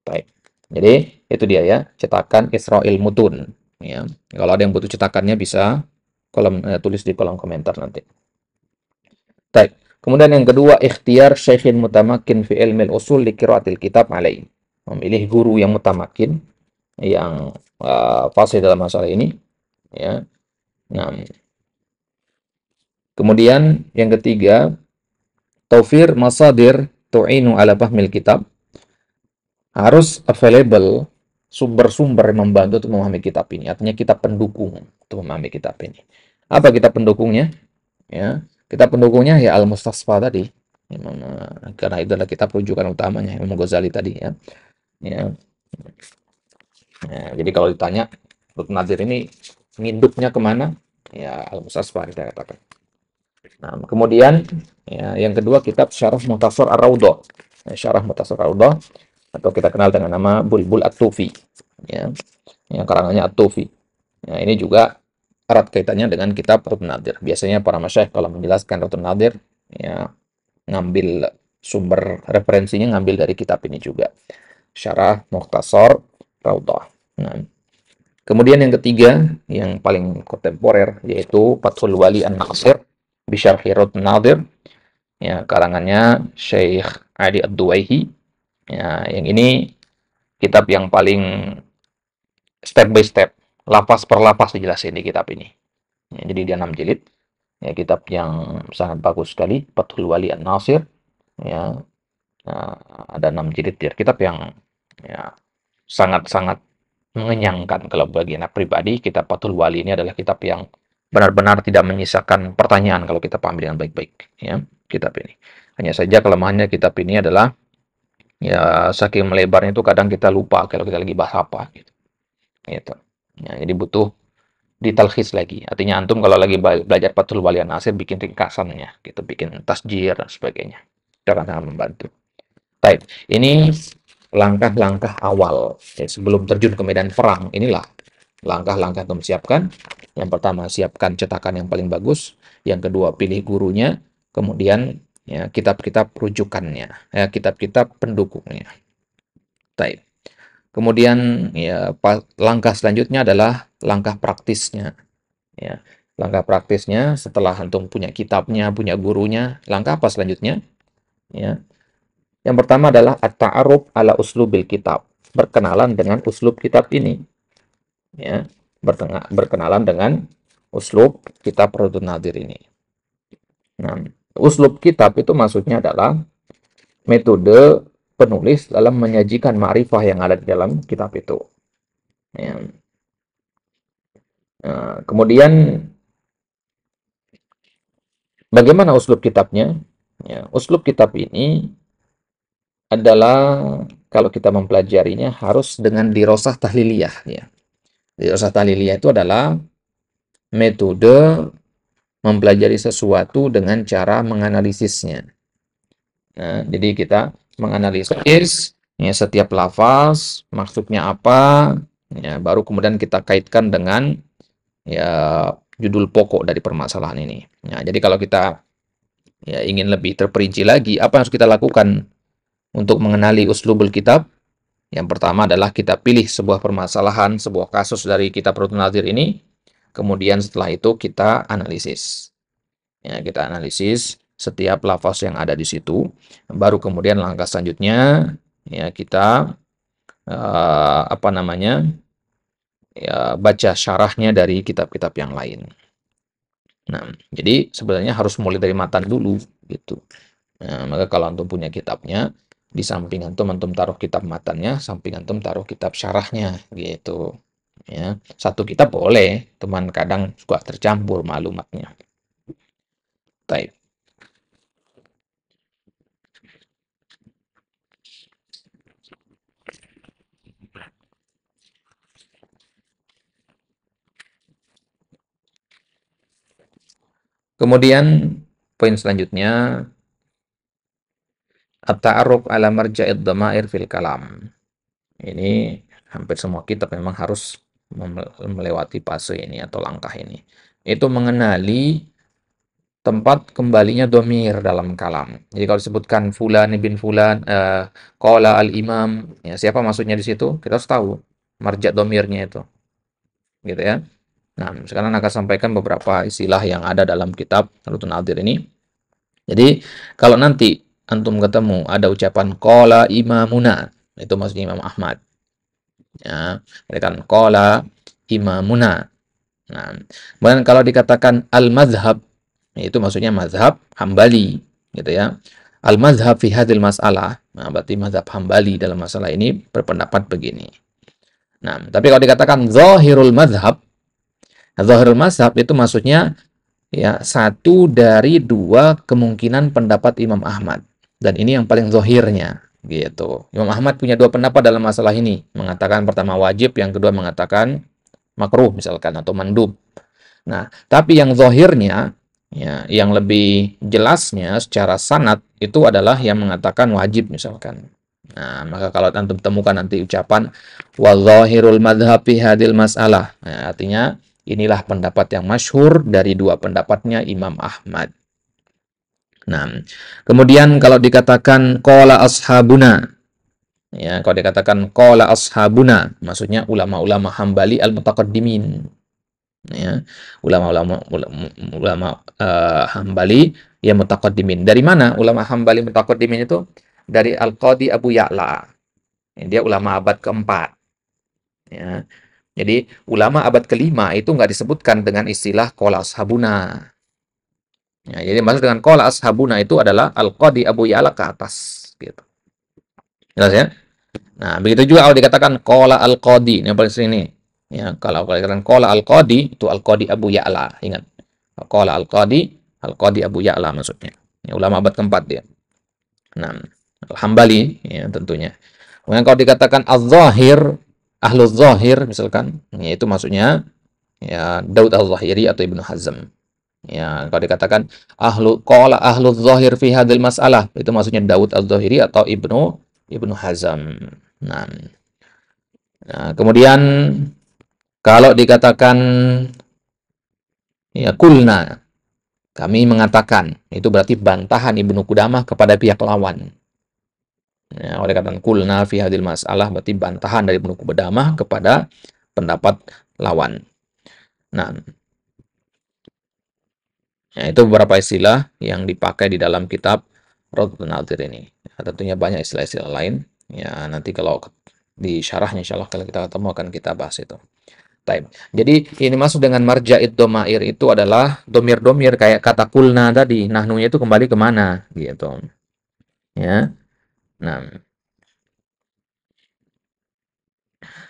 Speaker 1: Baik. Jadi itu dia ya, cetakan Isra'il Mutun. Ya, kalau ada yang butuh cetakannya bisa tulis di kolom komentar nanti. Baik. Kemudian yang kedua, ikhtiar syekhin mutamakin fi ilmil usul li qiraatil kitab alaih. Memilih guru yang mutamakin, yang fasih dalam masalah ini. Ya. Nah, kemudian yang ketiga, taufir masadir tu'inu ala fahmil kitab. Harus available sumber-sumber yang membantu untuk memahami kitab ini. Artinya kitab pendukung untuk memahami kitab ini. Apa kitab pendukungnya? Ya, kitab pendukungnya ya Al-Mustasfa tadi. Karena itu adalah kitab rujukan utamanya Imam Ghazali tadi ya. Ya. Jadi kalau ditanya Rudhun Nadir ini nginduknya kemana? Ya Al-Mustasfa kita katakan. Nah, kemudian ya, yang kedua kitab Syarah Mukhtasar Ar-Raudhah. Syarah Mukhtasar Ar-Raudhah atau kita kenal dengan nama Bulbul At-Tufi. Ya, yang karangannya At-Tufi. Nah, ini juga erat kaitannya dengan kitab Rudhun Nadir. Biasanya para masyayikh kalau menjelaskan Rudhun Nadir ya ngambil sumber referensinya ngambil dari kitab ini juga. Syarah Mukhtasar Raudhah. Nah, kemudian yang ketiga yang paling kontemporer yaitu Fathul Wali An-Nasir bi Syarhi Rudhun Nadir. Ya, karangannya Syekh Ali Ad-Duwaihi. Ya, yang ini kitab yang paling step by step, lapas per lapas dijelasin di kitab ini. Ya, jadi dia 6 jilid. Ya, kitab yang sangat bagus sekali, Fathul Wali An-Nasir. Ya, ada 6 jilid dia. Kitab yang ya sangat-sangat mengenyangkan kalau bagi anak pribadi. Kitab Fathul Wali ini adalah kitab yang benar-benar tidak menyisakan pertanyaan kalau kita paham dengan baik-baik. Ya, kitab ini. Hanya saja kelemahannya kitab ini adalah ya saking melebarnya itu kadang kita lupa kalau kita lagi bahas apa gitu. Gitu. Ya, jadi butuh ditalkhis lagi. Artinya antum kalau lagi belajar Fathul Wali An-Nasir bikin ringkasannya gitu, bikin tasjir dan sebagainya. Itu akan sangat membantu. Baik, ini langkah-langkah awal ya, sebelum terjun ke medan perang. Inilah langkah-langkah untuk mempersiapkan Yang pertama, siapkan cetakan yang paling bagus. Yang kedua, pilih gurunya. Kemudian ya kitab-kitab rujukannya, ya kitab-kitab pendukungnya. Baik. Kemudian ya langkah selanjutnya adalah langkah praktisnya. Ya, langkah praktisnya setelah antum punya kitabnya, punya gurunya, langkah apa selanjutnya? Ya, yang pertama adalah at-ta'aruf ala uslubil kitab, berkenalan dengan uslub kitab ini. Ya, berkenalan dengan uslub kitab Raddun Nadhir ini. Nah, uslub kitab itu maksudnya adalah metode penulis dalam menyajikan ma'rifah yang ada di dalam kitab itu. Ya. Kemudian bagaimana uslub kitabnya? Ya, uslub kitab ini adalah kalau kita mempelajarinya harus dengan dirosah tahliliyah. Ya. Dirosah tahliliyah itu adalah metode mempelajari sesuatu dengan cara menganalisisnya. Nah, jadi kita menganalisis ya, setiap lafaz, maksudnya apa, ya, baru kemudian kita kaitkan dengan ya judul pokok dari permasalahan ini. Ya, jadi kalau kita ya ingin lebih terperinci lagi, apa yang harus kita lakukan untuk mengenali uslubul kitab? Yang pertama adalah kita pilih sebuah permasalahan, sebuah kasus dari kitab Raddun Nadhir ini, kemudian setelah itu kita analisis. Ya, kita analisis setiap lafaz yang ada di situ, baru kemudian langkah selanjutnya ya kita apa namanya? Ya, baca syarahnya dari kitab-kitab yang lain. Nah, jadi sebenarnya harus mulai dari matan dulu gitu. Nah, maka kalau antum punya kitabnya, di samping antum taruh kitab matannya, samping antum taruh kitab syarahnya gitu. Ya, satu kitab boleh, teman kadang suka tercampur maklumatnya. Baik. Kemudian poin selanjutnya at-ta'aruf ala marja'id dhamair fil kalam. Ini hampir semua kitab memang harus melewati fase ini atau langkah ini. Itu mengenali tempat kembalinya domir dalam kalam. Jadi kalau disebutkan fulan bin fulan, qala al-imam, ya siapa maksudnya di situ? Kita harus tahu marja domirnya itu. Gitu ya. Nah, sekarang akan sampaikan beberapa istilah yang ada dalam kitab Raddun Nadhir ini. Jadi, kalau nanti antum ketemu ada ucapan qala imamuna, itu maksudnya Imam Ahmad. Ya, kan qala imamuna. Nah, kemudian kalau dikatakan al-madhhab, itu maksudnya mazhab Hambali, gitu ya. Al-madhhab fi hadhil mas'alah, nah, berarti mazhab Hambali dalam masalah ini berpendapat begini. Nah, tapi kalau dikatakan zahirul madhhab, zahirul mazhab itu maksudnya ya satu dari dua kemungkinan pendapat Imam Ahmad, dan ini yang paling zahirnya gitu. Imam Ahmad punya dua pendapat dalam masalah ini, mengatakan pertama wajib, yang kedua mengatakan makruh misalkan atau mandub. Nah, tapi yang zahirnya ya, yang lebih jelasnya secara sanad itu adalah yang mengatakan wajib misalkan. Nah, maka kalau antum temukan nanti ucapan wa zahirul madhhab fi hadil mas'alah. Nah, artinya inilah pendapat yang masyhur dari dua pendapatnya Imam Ahmad. Nah, kemudian kalau dikatakan qala ashabuna, ya, kalau dikatakan qala ashabuna, maksudnya ulama-ulama Hambali al-mutaqaddimin. Ya, ulama Hambali yang mutaqaddimin. Dari mana ulama Hambali mutaqaddimin itu? Dari Al-Qadhi Abu Ya'la. Dia ulama abad keempat. Ya. Jadi ulama abad kelima itu nggak disebutkan dengan istilah qala ashabuna. Ya, jadi maksud dengan qala ashabuna itu adalah Al-Qadhi Abu Ya'la ke atas gitu. Jelas ya? Nah, begitu juga kalau dikatakan qala al-Qadhi, ini yang paling sering nih. Ya, kalau dikatakan qala al-Qadhi itu Al-Qadhi Abu Ya'la, ingat. Qala al-Qadhi, Al-Qadhi Abu Ya'la maksudnya. Ya, ulama abad keempat dia. Nah, Al-Hambali ya tentunya. Kemudian kalau dikatakan az-zahir, ahlu zahir misalkan, ya, itu maksudnya ya Daud al-Zahiri atau Ibnu Hazm. Ya, kalau dikatakan qala ahlu zahir fi hadil mas'alah, itu maksudnya Daud al-Zahiri atau Ibnu Hazm. Nah, kemudian kalau dikatakan Ya, kulna, kami mengatakan. Itu berarti bantahan Ibnu Qudamah kepada pihak lawan. Ya, oleh kata kulna fi hadil masalah berarti bantahan dari Ibnu Qudamah kepada pendapat lawan. Nah, ya, itu beberapa istilah yang dipakai di dalam kitab Radhul Nadhir ini. Ya, tentunya banyak istilah-istilah lain. Ya, nanti kalau di syarahnya insyaallah kalau kita ketemu akan kita bahas itu. Taib. Jadi ini masuk dengan marja'id domair itu adalah domir-domir kayak kata kulna tadi. Nahnunya itu kembali kemana gitu. Ya. Nah,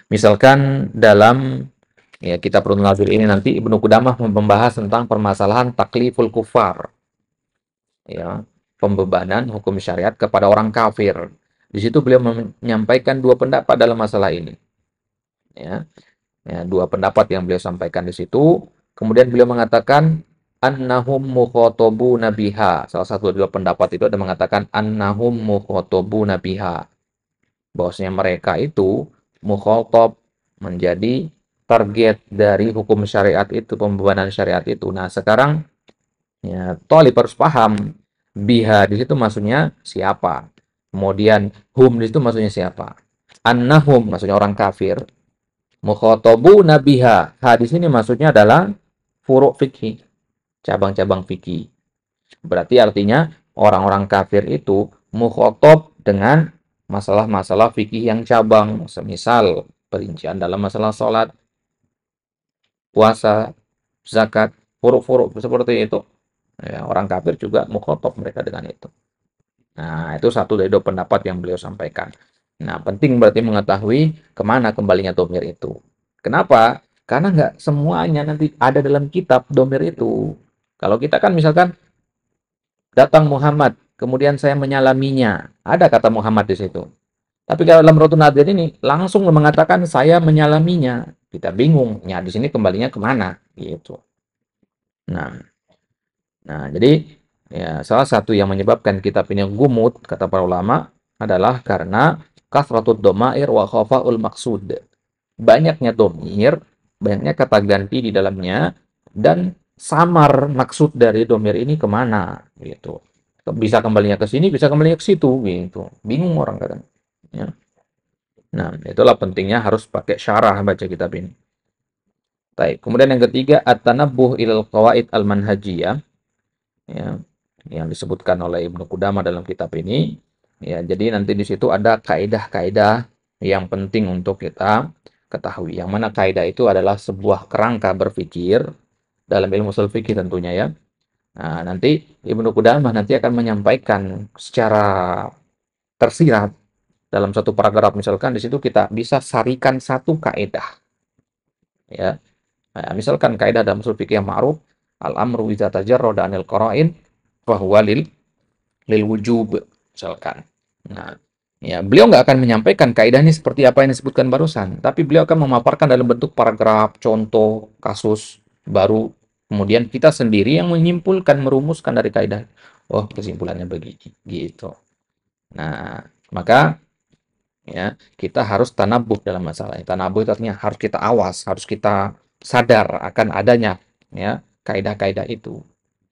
Speaker 1: misalkan dalam ya kita perlu nazir ini nanti Ibnu Qudamah membahas tentang permasalahan takliful kufar, ya, pembebanan hukum syariat kepada orang kafir. Di situ beliau menyampaikan dua pendapat dalam masalah ini, ya. Ya, dua pendapat yang beliau sampaikan di situ. Kemudian beliau mengatakan annahum mukhatabuna biha. Salah satu dua pendapat itu ada mengatakan annahum mukhatabuna biha. Bahwasanya mereka itu mukhatab, menjadi target dari hukum syariat itu, pembebanan syariat itu. Nah, sekarang ya thalib harus paham biha di situ maksudnya siapa. Kemudian hum di situ maksudnya siapa. Annahum maksudnya orang kafir. Mukhatabuna biha. Ha di sini maksudnya adalah furu' fikih, cabang-cabang fikih. Berarti artinya orang-orang kafir itu mukhatab dengan masalah-masalah fikih yang cabang, semisal perincian dalam masalah sholat, puasa, zakat, furu'-furu' seperti itu. Ya, orang kafir juga mukhatab mereka dengan itu. Nah, itu satu dari dua pendapat yang beliau sampaikan. Nah, penting berarti mengetahui kemana kembalinya domir itu. Kenapa? Karena nggak semuanya nanti ada dalam kitab domir itu. Kalau kita kan misalkan datang Muhammad, kemudian saya menyalaminya. Ada kata Muhammad di situ. Tapi kalau dalam Rotun Nadir ini langsung mengatakan saya menyalaminya. Kita bingung. Ya, di sini kembalinya kemana? Gitu. Nah, jadi ya salah satu yang menyebabkan kitab ini gumut kata para ulama adalah karena kasratud domair wa khafaul maksud. Banyaknya domir, banyaknya kata ganti di dalamnya, dan samar maksud dari domir ini kemana gitu. Bisa kembalinya ke sini, bisa kembalinya ke situ gitu. Bingung orang kadang. Ya. Nah, itulah pentingnya harus pakai syarah baca kitab ini. Baik. Kemudian yang ketiga, at-tanabbuh ilal qawaid al-manhajiyah, ya, yang disebutkan oleh Ibnu Qudamah dalam kitab ini. Ya, jadi nanti di situ ada kaidah-kaidah yang penting untuk kita ketahui. Yang mana kaidah itu adalah sebuah kerangka berpikir dalam ilmu ushul fikih tentunya ya. Nah, nanti Ibnu Qudamah nanti akan menyampaikan secara tersirat dalam satu paragraf misalkan di situ kita bisa sarikan satu kaidah ya. Nah, misalkan kaidah dalam ushul fikih yang ma'ruf al-amru idza tajarrada anil qara'in fa huwa lil wujub misalkan. Nah, ya beliau nggak akan menyampaikan kaidah ini seperti apa yang disebutkan barusan, tapi beliau akan memaparkan dalam bentuk paragraf, contoh, kasus baru. Kemudian kita sendiri yang menyimpulkan, merumuskan dari kaidah. Oh, kesimpulannya begini, gitu. Nah, maka ya kita harus tanabuh dalam masalah ini. Tanabuh itu artinya harus kita awas, harus kita sadar akan adanya ya kaidah-kaidah itu.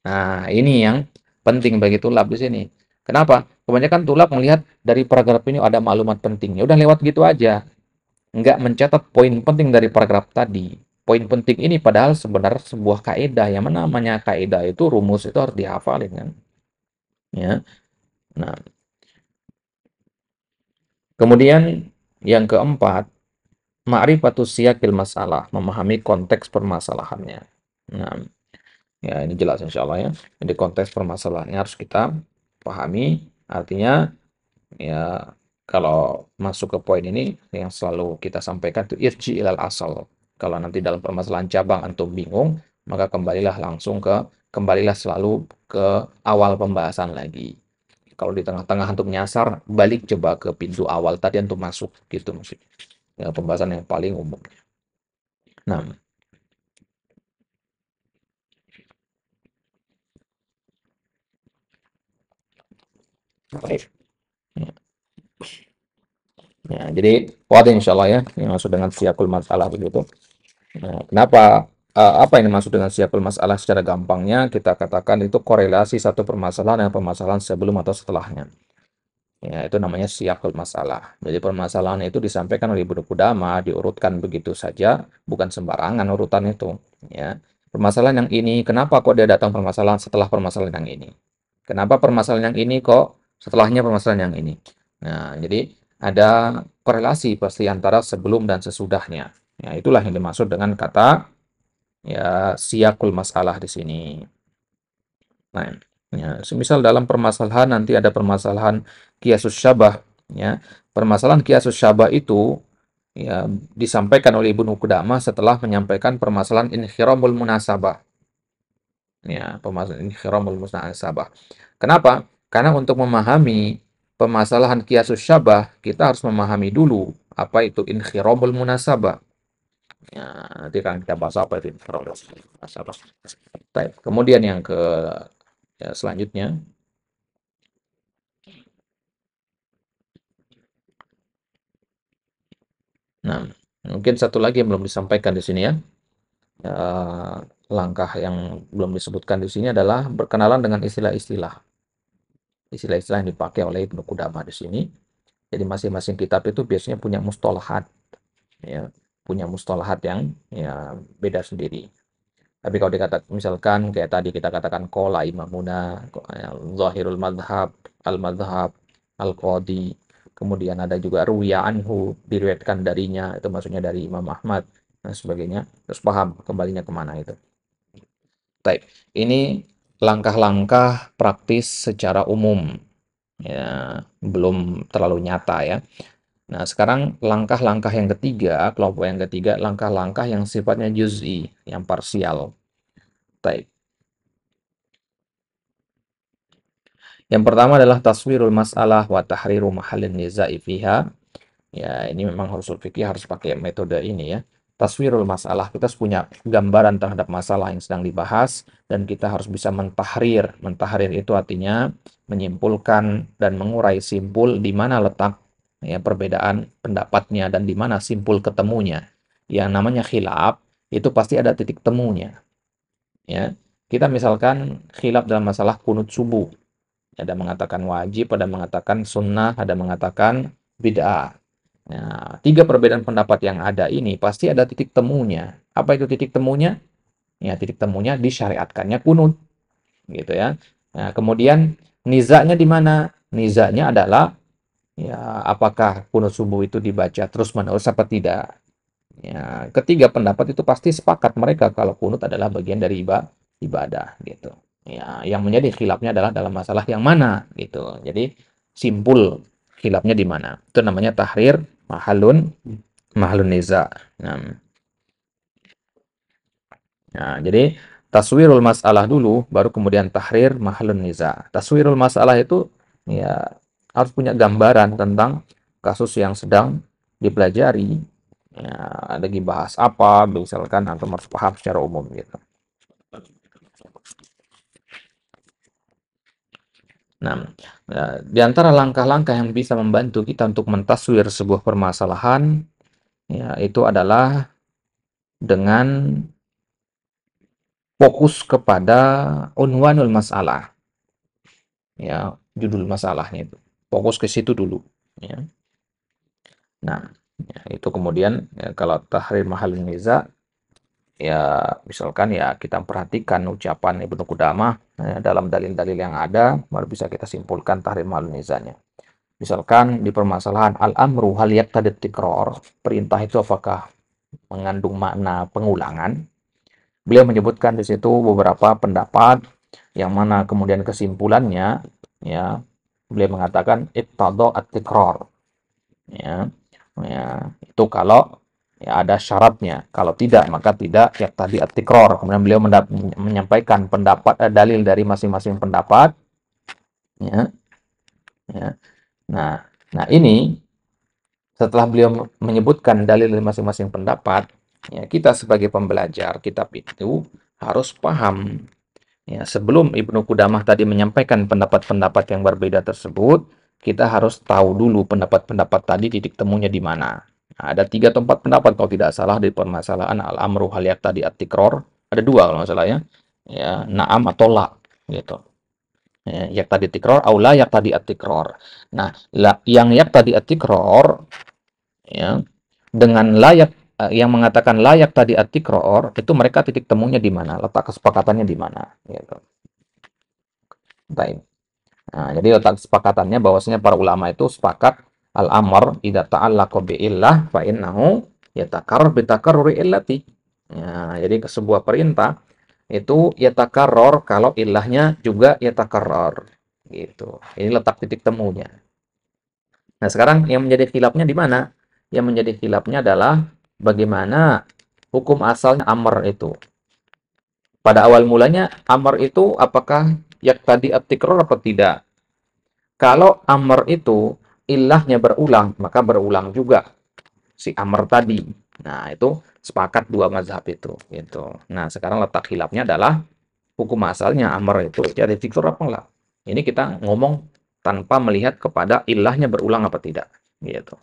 Speaker 1: Nah, ini yang penting bagi tulab di sini. Kenapa? Kebanyakan tulab melihat dari paragraf ini ada maklumat penting. Ya udah lewat gitu aja. Nggak mencatat poin penting dari paragraf tadi. Poin penting ini padahal sebenarnya sebuah kaidah. Yang mana namanya kaidah itu rumus itu harus dihafalin kan. Ya. Nah, kemudian yang keempat, ma'rifatus siyaqil masalah, memahami konteks permasalahannya. Nah, ya ini jelas insya Allah ya. Jadi konteks permasalahannya harus kita pahami. Artinya ya kalau masuk ke poin ini yang selalu kita sampaikan itu irji ilal asal. Kalau nanti dalam permasalahan cabang antum bingung, maka kembalilah selalu ke awal pembahasan lagi. Kalau di tengah-tengah antum nyasar, balik coba ke pintu awal tadi antum masuk gitu maksudnya. Ya, pembahasan yang paling umum. Nah, baik. Ya, jadi wadah insya Allah ya, yang maksud dengan siyakul masalah begitu. Nah, kenapa Apa yang dimaksud dengan siyaqul masalah secara gampangnya kita katakan itu korelasi satu permasalahan dengan permasalahan sebelum atau setelahnya. Ya, itu namanya siyaqul masalah. Jadi permasalahan itu disampaikan oleh Ibnu Qudamah, diurutkan begitu saja, bukan sembarangan urutan itu. Ya. Permasalahan yang ini, kenapa kok dia datang permasalahan setelah permasalahan yang ini? Kenapa permasalahan yang ini kok setelahnya permasalahan yang ini? Nah, jadi ada korelasi pasti antara sebelum dan sesudahnya. Ya, itulah yang dimaksud dengan kata ya siyaqul masalah di sini. Nah, ya, semisal dalam permasalahan nanti ada permasalahan kiasus syabah, ya. Permasalahan kiasus syabah itu ya disampaikan oleh Ibnu Qudamah setelah menyampaikan permasalahan inhiramul munasabah. Ya, permasalahan inhiramul munasabah. Kenapa? Karena untuk memahami permasalahan kiasus syabah, kita harus memahami dulu apa itu inhiramul munasabah. Ya, nanti akan kita bahas apa itu inhiramul munasabah. Baik, kemudian yang ke ya, selanjutnya. Nah, mungkin satu lagi yang belum disampaikan di sini ya. Eh, Langkah yang belum disebutkan di sini adalah berkenalan dengan istilah-istilah. Istilah-istilah yang dipakai oleh Ibnu Qudamah di sini. Jadi masing-masing kitab itu biasanya punya mustalahat, ya, punya mustalahat yang ya beda sendiri. Tapi kalau dikata misalkan kayak tadi kita katakan qala imamuna, zahirul madhab, al-madhab, al-qadi, kemudian ada juga ruwiya anhu, diriwayatkan darinya, itu maksudnya dari Imam Ahmad, dan sebagainya. Terus paham kembalinya kemana itu. Baik, ini langkah-langkah praktis secara umum, ya, belum terlalu nyata ya. Nah, sekarang langkah-langkah yang ketiga, kelompok yang ketiga, langkah-langkah yang sifatnya juz'i, yang parsial. Baik. Yang pertama adalah taswirul mas'alah wa tahriru mahallin niza'i fiha. Ya, ini memang harus fikih harus pakai metode ini ya. Taswirul masalah, kita harus punya gambaran terhadap masalah yang sedang dibahas dan kita harus bisa mentahrir. Mentahrir itu artinya menyimpulkan dan mengurai simpul di mana letak ya perbedaan pendapatnya dan di mana simpul ketemunya. Yang namanya khilaf itu pasti ada titik temunya ya. Kita misalkan khilaf dalam masalah kunut subuh. Ada mengatakan wajib, ada mengatakan sunnah, ada mengatakan bid'ah. Nah, tiga perbedaan pendapat yang ada ini pasti ada titik temunya. Apa itu titik temunya? Ya, titik temunya disyariatkannya kunut, gitu ya. Nah, kemudian nizanya di mana? Nizanya adalah ya apakah kunut subuh itu dibaca terus-menerus apa tidak? Ya, ketiga pendapat itu pasti sepakat mereka kalau kunut adalah bagian dari ibadah gitu. Ya, yang menjadi khilafnya adalah dalam masalah yang mana gitu. Jadi simpul khilafnya di mana. Itu namanya tahrir mahalun mahalun niza. Nah, nah, jadi taswirul masalah dulu baru kemudian tahrir mahalun niza. Taswirul masalah itu ya harus punya gambaran tentang kasus yang sedang dipelajari. Ya, lagi bahas apa, misalkan atau harus paham secara umum gitu. Nah, di antara langkah-langkah yang bisa membantu kita untuk mentaswir sebuah permasalahan, ya, itu adalah dengan fokus kepada unwanul masalah, ya, judul masalahnya itu. Fokus ke situ dulu, ya. Nah, ya, itu kemudian ya, kalau tahrir mahal niza, ya misalkan ya kita perhatikan ucapan Ibnu Qudamah ya, dalam dalil-dalil yang ada, baru bisa kita simpulkan tahrir mahal nizanya. Misalkan di permasalahan al-amru hal yaqtadit tikror, perintah itu apakah mengandung makna pengulangan? Beliau menyebutkan di situ beberapa pendapat yang mana kemudian kesimpulannya ya beliau mengatakan iqtada at-tikror ya. Ya, itu kalau ya ada syaratnya. Kalau tidak maka tidak ya tadi at-tikror. Kemudian beliau menyampaikan pendapat dalil dari masing-masing pendapat ya. Ya. Nah, nah ini setelah beliau menyebutkan dalil dari masing-masing pendapat, ya, kita sebagai pembelajar kitab itu harus paham. Ya, sebelum Ibnu Qudamah tadi menyampaikan pendapat-pendapat yang berbeda tersebut, kita harus tahu dulu pendapat-pendapat tadi titik temunya di mana. Nah, ada 3 atau 4 pendapat kalau tidak salah di permasalahan al-amru hal yaqtadi at-tikror. Ada 2 kalau nggak salah ya. Ya, na'am atau la gitu. Ya, yaqtadi tikror au la yaqtadi at-tikror. Nah, yang yaqtadi at-tikror ya dengan layak yang mengatakan layak tadi at-tikror itu mereka titik temunya di mana? Letak kesepakatannya di mana gitu. Baik. Nah, jadi letak kesepakatannya bahwasanya para ulama itu sepakat al-amr idza ta'allaqa bi illah fa innahu yatakarrar bi takarruri illati. Ya, jadi ke sebuah perintah itu yatakarrar kalau ilahnya juga yatakarrar. Gitu. Ini letak titik temunya. Nah, sekarang yang menjadi khilafnya di mana? Yang menjadi khilafnya adalah bagaimana hukum asalnya amr itu. Pada awal mulanya amr itu apakah yaqtadi at-tikrar atau tidak? Kalau amr itu ilahnya berulang, maka berulang juga si amr tadi. Nah, itu sepakat dua mazhab itu gitu. Nah, sekarang letak khilafnya adalah hukum asalnya amr itu jadi tikrar apa enggak? Ini kita ngomong tanpa melihat kepada ilahnya berulang apa tidak gitu.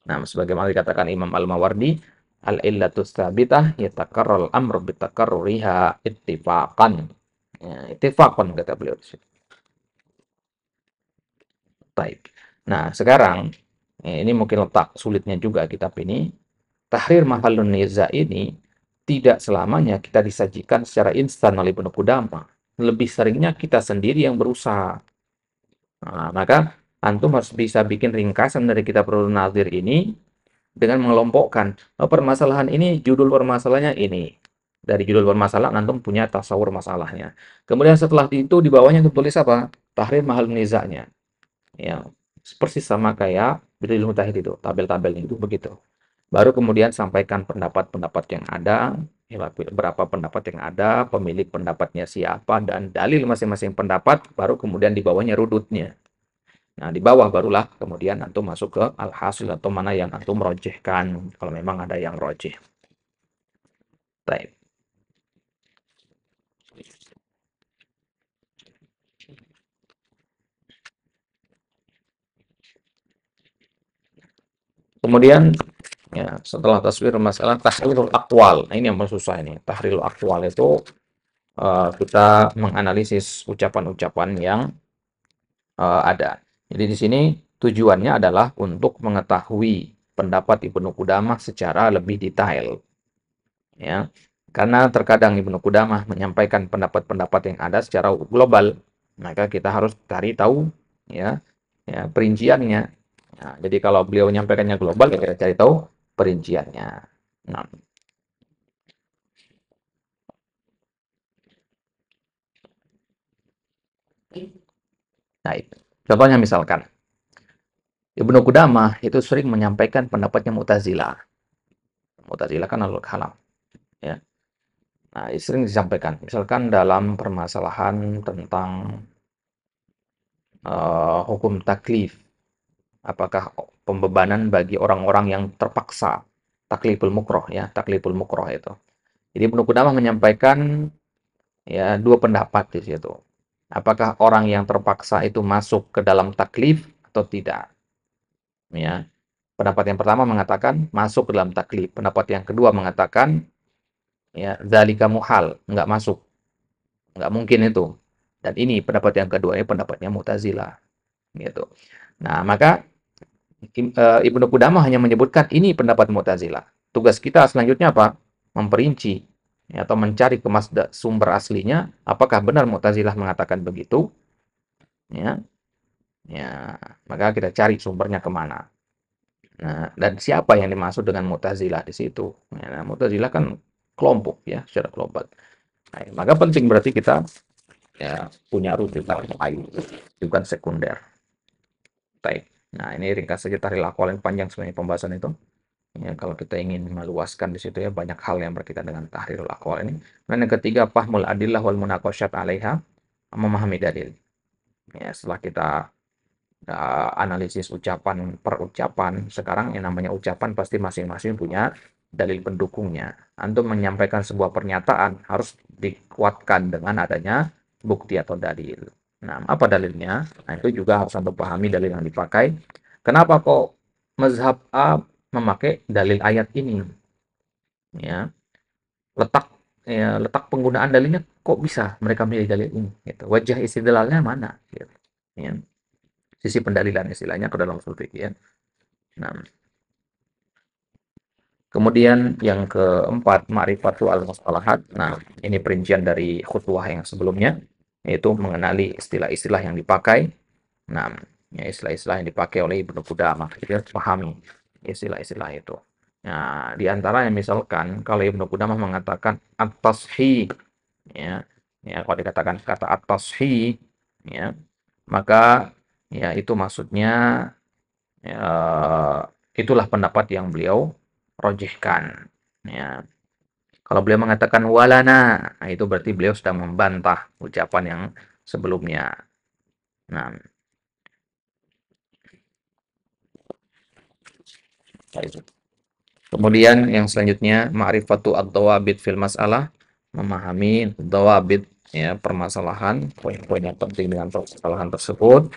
Speaker 1: Nah, sebagaimana dikatakan Imam Al-Mawardi, al-illatu tsabitah yatakarral amru bitakarruriha ittifaqan. Ya, ittifaqan kata beliau di situ. Baik. Nah, sekarang ini mungkin letak sulitnya juga kitab ini. Tahrir Mahallun Niza ini tidak selamanya kita disajikan secara instan oleh Ibnu Qudamah. Lebih seringnya kita sendiri yang berusaha. Nah, maka antum harus bisa bikin ringkasan dari kitab Rudun Nazir ini dengan mengelompokkan permasalahan ini, judul permasalahannya ini. Dari judul permasalahan antum punya tasawur masalahnya. Kemudian setelah itu di bawahnya antum tulis apa? Tahrir mahal nizanya. Ya, persis sama kayak Bidilul Mujtahid itu, tabel-tabelnya itu begitu. Baru kemudian sampaikan pendapat-pendapat yang ada, ya, berapa pendapat yang ada, pemilik pendapatnya siapa, dan dalil masing-masing pendapat, baru kemudian di bawahnya rudutnya. Nah, di bawah barulah kemudian antum masuk ke al-hasil atau mana yang antum rojihkan, kalau memang ada yang rojih. Baik. Kemudian ya, setelah taswir masalah tahrirul aqwal. Nah, ini yang paling susah ini. Tahrirul aqwal itu kita menganalisis ucapan-ucapan yang ada. Jadi di sini tujuannya adalah untuk mengetahui pendapat Ibnu Qudamah secara lebih detail. Ya, karena terkadang Ibnu Qudamah menyampaikan pendapat-pendapat yang ada secara global, maka kita harus cari tahu ya, ya perinciannya. Nah, jadi kalau beliau menyampaikannya global, ya kita cari tahu perinciannya. Nah, baik. Contohnya misalkan Ibnu Qudamah itu sering menyampaikan pendapatnya Mu'tazilah. Mu'tazilah kan alul kalam, ya. Nah, sering disampaikan. Misalkan dalam permasalahan tentang hukum taklif. Apakah pembebanan bagi orang-orang yang terpaksa, takliful mukroh ya, takliful mukroh itu. Jadi Ibnu Qudamah menyampaikan ya dua pendapat di situ. Apakah orang yang terpaksa itu masuk ke dalam taklif atau tidak? Ya. Pendapat yang pertama mengatakan masuk ke dalam taklif. Pendapat yang kedua mengatakan ya dzalika muhal, enggak masuk. Enggak mungkin itu. Dan ini pendapat yang kedua ini pendapatnya Mu'tazilah gitu. Nah, maka Ibnu Qudamah hanya menyebutkan ini pendapat Mu'tazilah. Tugas kita selanjutnya apa? Memperinci ya, atau mencari sumber aslinya, apakah benar Mu'tazilah mengatakan begitu? Ya, ya, maka kita cari sumbernya kemana. Nah, dan siapa yang dimaksud dengan Mu'tazilah di situ? Ya, nah, Mu'tazilah kan kelompok ya, secara global. Nah, maka penting berarti kita ya punya rujukan lain, bukan sekunder. Baik. Nah, ini ringkas saja tahlil aqwal yang panjang sebenarnya pembahasan itu. Ya, kalau kita ingin meluaskan di situ ya banyak hal yang berkaitan dengan tahrirul aqwal ini. Dan yang ketiga fahmul adillah wal munaqasyat 'alaiha, memahami dalil. Ya, setelah kita analisis ucapan per ucapan, sekarang yang namanya ucapan pasti masing-masing punya dalil pendukungnya. Antum menyampaikan sebuah pernyataan harus dikuatkan dengan adanya bukti atau dalil. Nah, apa dalilnya? Nah, itu juga harus antum pahami dalil yang dipakai. Kenapa kok mazhab A memakai dalil ayat ini, ya. Letak letak penggunaan dalilnya kok bisa mereka milih dalil ini gitu. Wajah istidlalnya mana gitu. Ya. Sisi pendalilan istilahnya ke dalam usul fikih ya. Nah, kemudian yang keempat, ma'rifatu al-mustalahat. Nah, ini perincian dari khutbah yang sebelumnya, yaitu mengenali istilah-istilah yang dipakai. Nah, ya, istilah-istilah yang dipakai oleh Ibnu Qudamah, kita pahami istilah-istilah itu. Nah, di antaranya misalkan kalau Ibnu Qudamah mengatakan at-tashih, ya, ya kalau dikatakan kata at-tashih, ya, maka ya itu maksudnya ya, itulah pendapat yang beliau rojihkan. Ya. Kalau beliau mengatakan walana, nah itu berarti beliau sedang membantah ucapan yang sebelumnya. Nah, itu. Kemudian yang selanjutnya ma'rifatu ad-dawabit fil mas'alah, memahami dawabit ya permasalahan, poin-poin yang penting dengan permasalahan tersebut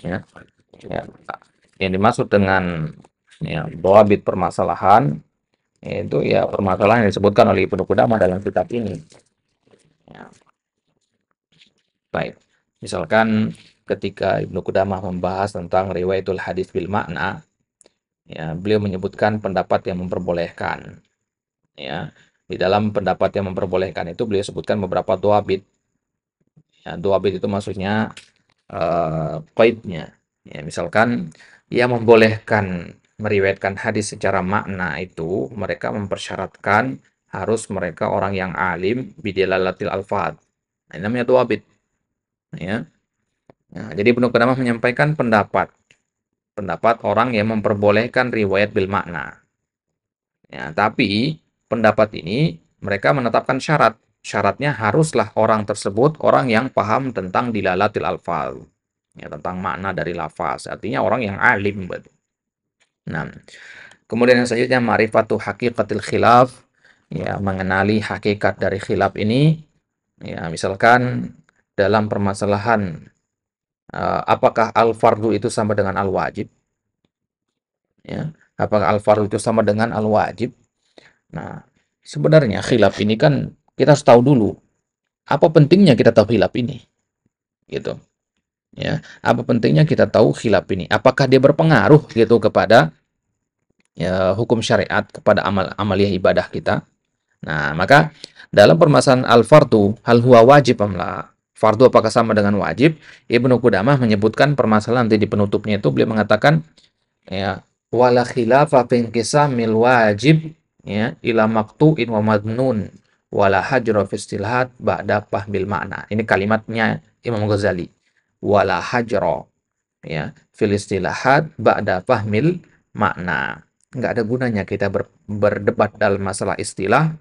Speaker 1: ya. Ya. Yang dimaksud dengan ya dawabit permasalahan itu ya permasalahan yang disebutkan oleh Ibnu Qudamah dalam kitab ini. Ya, baik. Misalkan ketika Ibnu Qudamah membahas tentang riwayatul hadis bil makna, ya, beliau menyebutkan pendapat yang memperbolehkan. Ya, di dalam pendapat yang memperbolehkan itu beliau sebutkan beberapa duabit. Ya, duabit itu maksudnya qaidnya. Ya, misalkan yang membolehkan meriwayatkan hadis secara makna itu mereka mempersyaratkan harus mereka orang yang alim bidilalatil alfad. Nah, ini namanya duabit. Ya. Nah, jadi Ibnu Qudamah menyampaikan pendapat pendapat orang yang memperbolehkan riwayat bil makna. Ya, tapi pendapat ini mereka menetapkan syarat. Syaratnya haruslah orang tersebut orang yang paham tentang dilalatil alfaz. Ya, tentang makna dari lafaz. Artinya orang yang alim. Nah, kemudian yang selanjutnya ma'rifatu haqiqatil khilaf. Ya, mengenali hakikat dari khilaf ini. Ya, misalkan dalam permasalahan apakah al-fardu itu sama dengan al-wajib? Ya, apakah al-fardu itu sama dengan al-wajib? Nah, sebenarnya khilaf ini kan kita harus tahu dulu apa pentingnya kita tahu khilaf ini, gitu. Ya, apa pentingnya kita tahu khilaf ini? Apakah dia berpengaruh gitu kepada ya, hukum syariat, kepada amaliyah ibadah kita? Nah, maka dalam permasalahan al-fardu, hal huwa wajib amla? Fardu apakah sama dengan wajib? Ibnu Qudamah menyebutkan permasalahan nanti di penutupnya itu beliau mengatakan ya wala khilafa fi inqisamil wajib ya ila maqtu'in wa madnun wala hajra fi istilahat ba'da fahmil makna. Ini kalimatnya Imam Ghazali. Wala hajra ya fil istilahat ba'da fahmil makna. Enggak ada gunanya kita berdebat dalam masalah istilah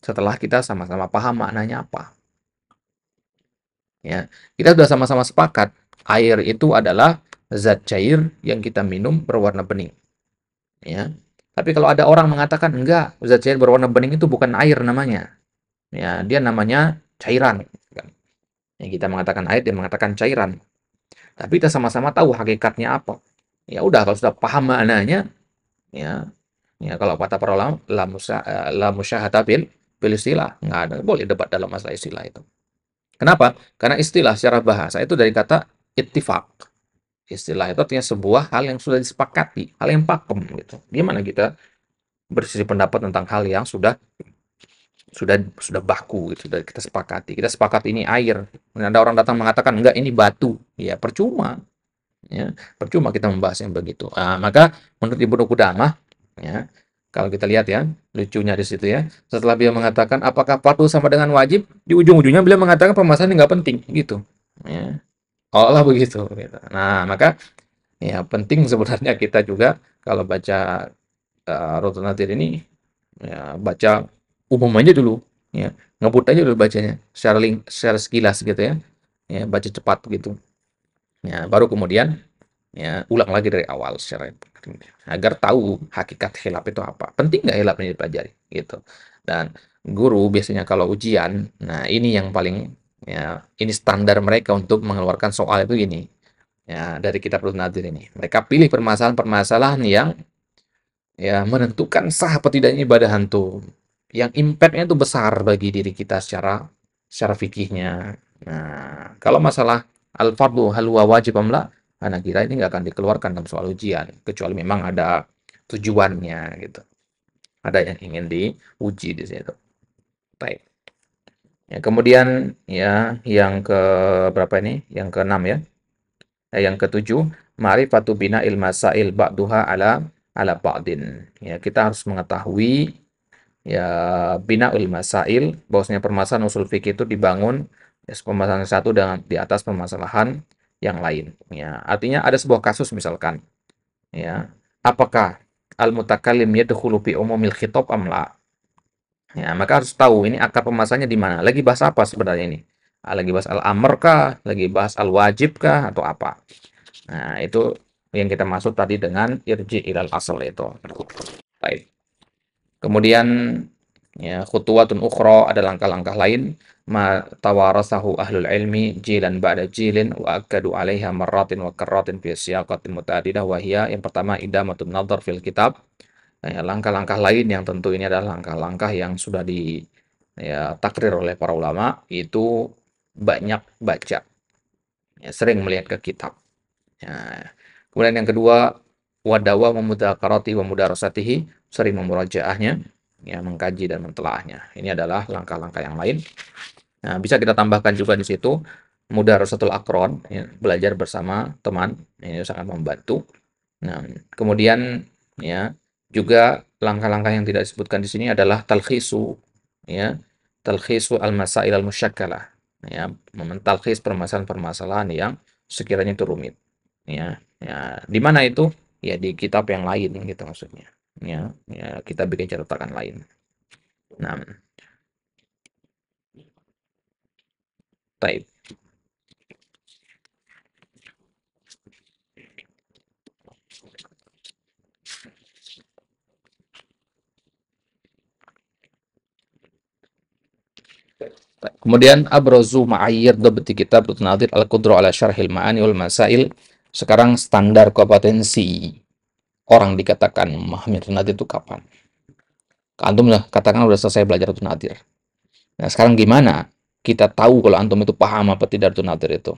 Speaker 1: setelah kita sama-sama paham maknanya apa. Ya, kita sudah sama-sama sepakat air itu adalah zat cair yang kita minum berwarna bening. Ya. Tapi kalau ada orang mengatakan enggak, zat cair berwarna bening itu bukan air namanya. Ya, dia namanya cairan. Yang kita mengatakan air, dia mengatakan cairan. Tapi kita sama-sama tahu hakikatnya apa. Ya udah kalau sudah paham maknanya, ya, ya kalau kata para ulama la musyahata bil istilah, nggak ada boleh debat dalam masalah istilah itu. Kenapa? Karena istilah secara bahasa itu dari kata ittifaq. Istilah itu artinya sebuah hal yang sudah disepakati, hal yang pakem gitu. Gimana kita berselisih pendapat tentang hal yang sudah baku gitu, sudah kita sepakati. Kita sepakat ini air. Kemudian ada orang datang mengatakan enggak ini batu. Ya percuma. Ya, percuma kita membahas yang begitu. Nah, maka menurut Ibnu Qudamah ya, kalau kita lihat ya, lucunya di situ ya. Setelah beliau mengatakan apakah fardu sama dengan wajib, di ujung-ujungnya beliau mengatakan permasalahan ini nggak penting gitu. Ya. Allah begitu gitu. Nah, maka ya penting sebenarnya kita juga kalau baca Rotul Nadir ini ya baca umum aja dulu ya ngebut aja dulu bacanya secara sekilas gitu ya ya baca cepat gitu ya baru kemudian ya ulang lagi dari awal secara agar tahu hakikat khilaf itu apa penting nggak khilaf ini dipelajari gitu dan guru biasanya kalau ujian nah ini yang paling ya ini standar mereka untuk mengeluarkan soal itu gini Ya, dari kitab Rudun Nadir ini. Mereka pilih permasalahan-permasalahan yang ya menentukan sah apa tidaknya ibadah antum. Yang impact-nya itu besar bagi diri kita secara fikihnya. Nah, kalau masalah al-fardu hal huwa wajib am la, anak kira ini nggak akan dikeluarkan dalam soal ujian, kecuali memang ada tujuannya gitu. Ada yang ingin diuji di situ. Baik. Ya, kemudian ya yang ke berapa ini? Yang keenam ya. Yang ketujuh, ma'rifatu bina'il masail ba'duha ala ba'din. Ya, kita harus mengetahui ya bina'il masail, bahwasanya permasalahan usul fikih itu dibangun ya, permasalahan satu dengan di atas permasalahan yang lain. Ya, artinya ada sebuah kasus misalkan, ya, apakah al-mutakallim yadkhulu fi umumil khitab am la? Ya, maka harus tahu ini akar permasalahannya di mana. Lagi bahas apa sebenarnya ini? Lagi bahas al-amr kah? Lagi bahas al-wajib kah? Atau apa? Nah, itu yang kita maksud tadi dengan irji ilal asal itu. Baik. Kemudian ya khutuwatun ukhra, ada langkah-langkah lain ma tawarasahu ahlul ilmi jilan ba'da jilin wa akadu 'alaiha marratin wa karratin fi siyaqatin muta'addidah wa hiya yang pertama idamatun nadhar fil kitab. Ya, langkah-langkah lain yang tentu ini adalah langkah-langkah yang sudah di ya takrir oleh para ulama, itu banyak baca, ya, sering melihat ke kitab. Ya. Kemudian yang kedua, wadawa memudzakarati wa mudarasatihi, sering memurajaahnya, ya, mengkaji dan mentelaahnya. Ini adalah langkah-langkah yang lain. Nah, bisa kita tambahkan juga di situ mudarasatul akron, ya, belajar bersama teman, ini sangat membantu. Nah, kemudian ya juga langkah-langkah yang tidak disebutkan di sini adalah talkhisu, ya, talkhisu al-masail al-musyakkalah, ya, mentalkhis permasalahan-permasalahan yang sekiranya itu rumit. Ya, ya, di mana itu? Ya di kitab yang lain gitu maksudnya. Ya, ya kita bikin catatan lain. Nah, baik. Kemudian abrazu ma'ayyir dhabti kitab Nadir al-Qudra ala syarhil ma'ani wal masail. Sekarang standar kompetensi orang dikatakan memahami Nadir itu kapan? Antum lah katakan udah selesai belajar Nadir. Nah, sekarang gimana kita tahu kalau antum itu paham apa tidak Nadir itu?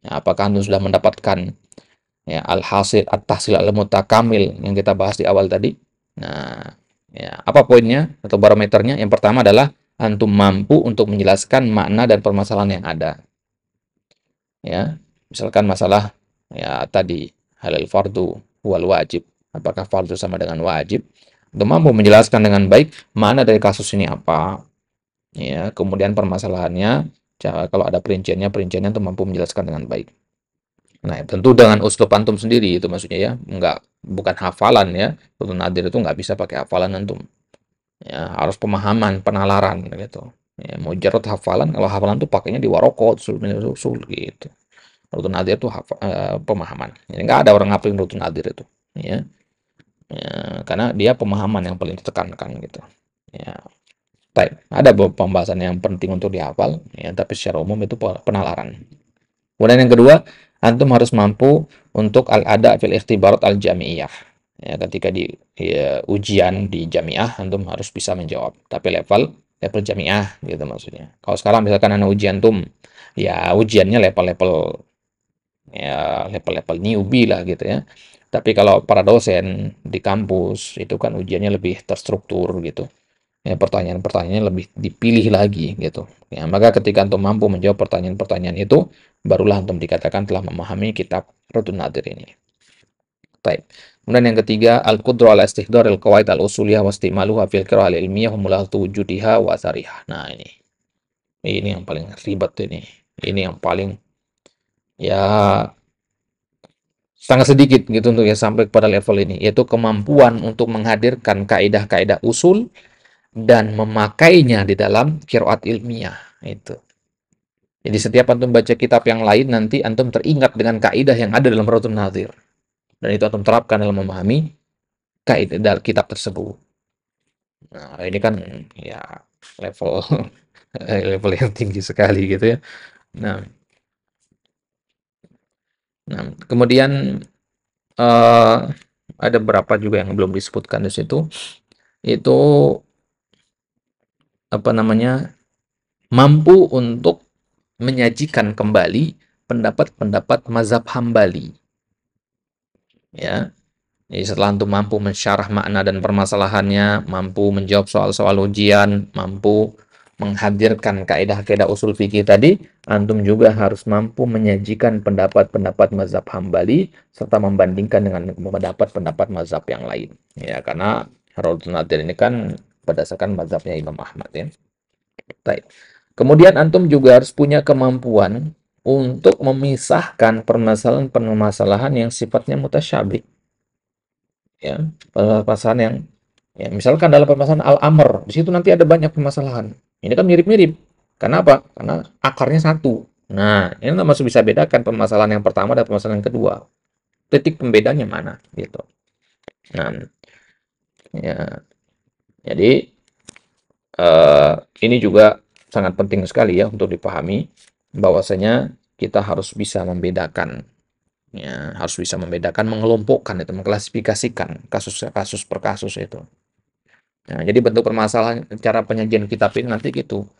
Speaker 1: Ya, apakah antum sudah mendapatkan ya al-hasil at-tahsil al-mutakamil yang kita bahas di awal tadi? Nah, ya, apa poinnya atau barometernya? Yang pertama adalah antum mampu untuk menjelaskan makna dan permasalahan yang ada. Ya, misalkan masalah ya tadi halal fardu wal wajib. Apakah fardu sama dengan wajib? Antum mampu menjelaskan dengan baik makna dari kasus ini apa. Ya, kemudian permasalahannya, kalau ada perinciannya antum mampu menjelaskan dengan baik. Nah, tentu dengan uslub antum sendiri itu maksudnya ya, bukan hafalan ya. Untuk nadir itu nggak bisa pakai hafalan antum. Ya, harus pemahaman, penalaran gitu. Ya, mujarrad hafalan, kalau hafalan tuh pakainya di warokot, usul gitu. Rutun nadir itu pemahaman. Jadi nggak ada orang ngapalin rutun nadir itu. Ya. Ya, karena dia pemahaman yang paling ditekankan gitu. Ya, baik. Ada beberapa pembahasan yang penting untuk dihafal, ya, tapi secara umum itu penalaran. Kemudian yang kedua, antum harus mampu untuk al-ada fil ikhtibarat al-jami'iyah. Ya, ketika di ya, ujian di jamiah, antum harus bisa menjawab. Tapi level jamiah gitu maksudnya. Kalau sekarang misalkan anak ujian tum, ya ujiannya level-level ya level-level newbie lah gitu ya. Tapi kalau para dosen di kampus itu kan ujiannya lebih terstruktur gitu. Ya, pertanyaan-pertanyaannya lebih dipilih lagi gitu. Ya, maka ketika antum mampu menjawab pertanyaan-pertanyaan itu, barulah antum dikatakan telah memahami kitab Radun Nadir ini. Baik. Kemudian yang ketiga, al-qudra ala istihdar al-qawaid al-usuliyah wa istimaluha fil qira'ah al-ilmiyah wa mulahatu wujudiha wa asariha. Nah, ini yang paling ribet ini. Ini yang paling ya sangat sedikit gitu untuk ya sampai pada level ini, yaitu kemampuan untuk menghadirkan kaidah-kaidah usul dan memakainya di dalam qiraat ilmiah itu. Jadi setiap antum baca kitab yang lain nanti antum teringat dengan kaidah yang ada dalam Radun Nadir dan itu antum terapkan dalam memahami kaidah dalam kitab tersebut. Nah, ini kan ya level level yang tinggi sekali gitu ya. Nah, Nah, kemudian eh, ada berapa juga yang belum disebutkan di situ. Itu apa namanya? Mampu untuk menyajikan kembali pendapat-pendapat mazhab Hambali, ya. Jadi setelah antum mampu mensyarah makna dan permasalahannya, mampu menjawab soal-soal ujian, mampu menghadirkan kaidah-kaidah usul fikih tadi, antum juga harus mampu menyajikan pendapat-pendapat mazhab Hambali serta membandingkan dengan pendapat-pendapat mazhab yang lain. Ya, karena Raudhun Nadir ini kan berdasarkan mazhabnya Imam Ahmad, ya. Baik. Kemudian antum juga harus punya kemampuan untuk memisahkan permasalahan-permasalahan yang sifatnya mutasyabih, ya. Permasalahan yang, ya, misalkan dalam permasalahan al-amr, di situ nanti ada banyak permasalahan. Ini kan mirip-mirip. Kenapa? Karena akarnya satu. Nah, ini masih bisa bedakan permasalahan yang pertama dan permasalahan yang kedua. Titik pembedanya mana, gitu. Nah, ya, jadi ini juga sangat penting sekali ya untuk dipahami bahwasanya kita harus bisa membedakan, ya, harus bisa membedakan, mengelompokkan itu, mengklasifikasikan kasus-kasus per kasus itu. Nah, jadi bentuk permasalahan cara penyajian kitab ini nanti gitu.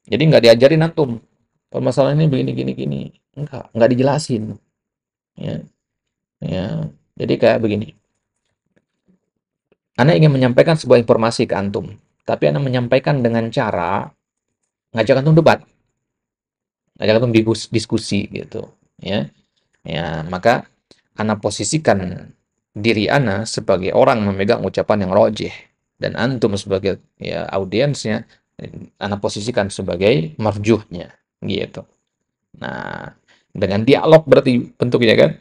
Speaker 1: Jadi nggak diajarin antum permasalahan ini begini gini gini, nggak dijelasin, ya, ya. Jadi kayak begini. Anda ingin menyampaikan sebuah informasi ke antum, tapi Anda menyampaikan dengan cara ngajak antum debat, ngajak antum diskusi gitu, ya. Ya, maka Ana posisikan diri Ana sebagai orang memegang ucapan yang rojih dan antum sebagai, ya, audiensnya, Ana posisikan sebagai marjuhnya, gitu. Nah, dengan dialog berarti bentuknya kan,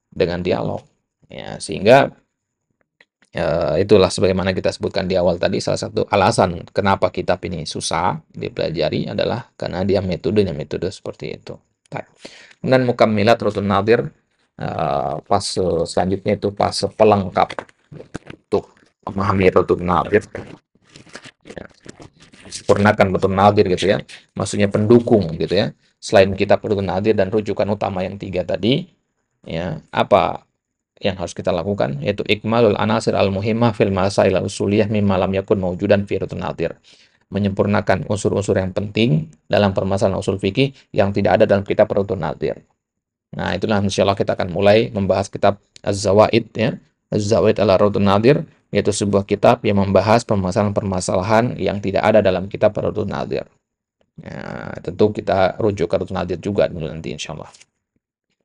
Speaker 1: dengan dialog. Ya, sehingga itulah sebagaimana kita sebutkan di awal tadi, salah satu alasan kenapa kitab ini susah dipelajari adalah karena dia metodenya metode seperti itu. Baik. Dan Mukammilat Rutun Nadir, fase selanjutnya itu fase pelengkap untuk memahami Rutun Nadir. Ya, sempurnakan Rutun Nadir gitu ya. Maksudnya pendukung gitu ya. Selain kitab Rutun Nadir dan rujukan utama yang tiga tadi, ya, apa yang harus kita lakukan, yaitu ikmalul anasir al-muhimmah fil masail al-usuliyah mimma lam yakun mawjudan fi Rutun Nadir. Menyempurnakan unsur-unsur yang penting dalam permasalahan usul fikih yang tidak ada dalam kitab Rutun Nadir. Nah, itulah insya Allah kita akan mulai membahas kitab Az-Zawaid, ya. Az-Zawaid ala Raudun Nadir, yaitu sebuah kitab yang membahas permasalahan-permasalahan yang tidak ada dalam kitab Raudun Nadir. Ya, tentu kita rujuk ke Raudun Nadir juga dulu nanti insya Allah.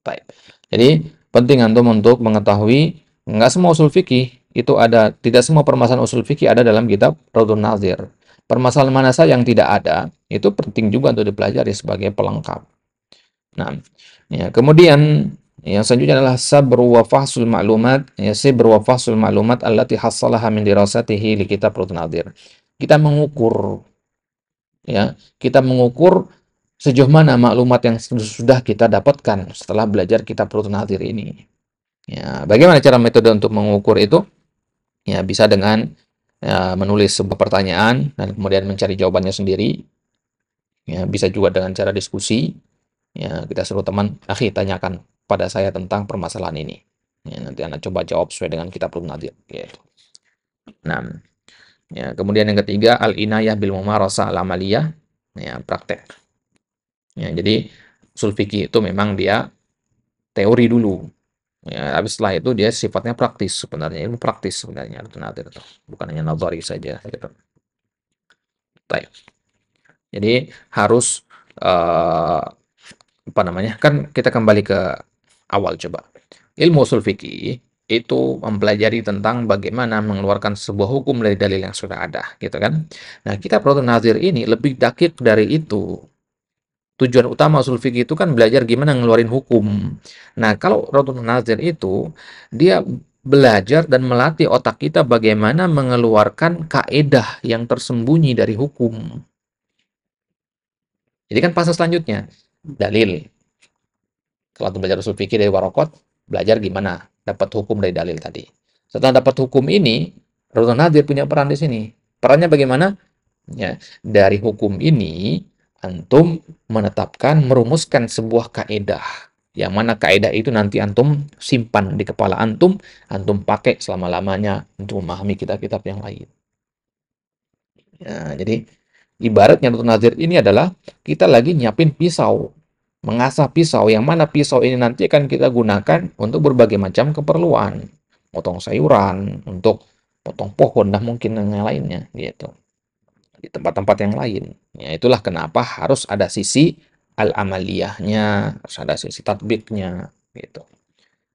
Speaker 1: Baik. Jadi penting antum untuk mengetahui nggak semua usul fikih itu ada, tidak semua permasalahan usul fikih ada dalam kitab Raudun Nadir. Permasalahan mana saja yang tidak ada, itu penting juga untuk dipelajari sebagai pelengkap. Nah, ya, kemudian yang selanjutnya adalah sabru wa fahsul ma'lumat, ya, sabru wa fahsul ma'lumat allati hassalaha min dirasatihi li kitab Rutun Nadir. Kita mengukur, ya, kita mengukur sejauh mana maklumat yang sudah kita dapatkan setelah belajar kitab Rutun Nadir ini. Ya, bagaimana cara metode untuk mengukur itu? Ya, bisa dengan, ya, menulis sebuah pertanyaan dan kemudian mencari jawabannya sendiri. Ya, bisa juga dengan cara diskusi. Ya, kita suruh teman, "Akhi, tanyakan pada saya tentang permasalahan ini." Ya, nanti Anda coba jawab sesuai dengan kitab Nadir, gitu. Nah, ya, kemudian yang ketiga, al-inayah bil mumarasah al-amaliyah, ya, praktek. Ya, jadi usul fikih itu memang dia teori dulu. Ya, habis setelah itu dia sifatnya praktis sebenarnya, ilmu praktis sebenarnya Nadir itu. Bukan hanya nazari saja, gitu. Baik. Jadi harus apa namanya? Kan kita kembali ke awal coba. Ilmu usul fikih itu mempelajari tentang bagaimana mengeluarkan sebuah hukum dari dalil yang sudah ada, gitu kan. Nah, kita Raudhun Nadir ini lebih dakik dari itu. Tujuan utama usul fikih itu kan belajar gimana ngeluarin hukum. Nah, kalau Raudhun Nadir itu dia belajar dan melatih otak kita bagaimana mengeluarkan kaedah yang tersembunyi dari hukum. Jadi kan fase selanjutnya dalil. Kalau belajar usul fikih dari Warokot, belajar gimana dapat hukum dari dalil tadi. Setelah dapat hukum ini, Raudhun Nadir punya peran di sini. Perannya bagaimana? Ya, dari hukum ini, antum menetapkan, merumuskan sebuah kaedah. Yang mana kaidah itu nanti antum simpan di kepala antum, antum pakai selama-lamanya untuk memahami kitab-kitab yang lain. Ya, jadi ibaratnya Nurul Nadir ini adalah kita lagi nyiapin pisau, mengasah pisau, yang mana pisau ini nanti akan kita gunakan untuk berbagai macam keperluan, potong sayuran, untuk potong pohon, dan mungkin yang lainnya, gitu. Di tempat-tempat yang lain. Ya, itulah kenapa harus ada sisi al-amaliyahnya, harus ada sisi tatbiknya, gitu.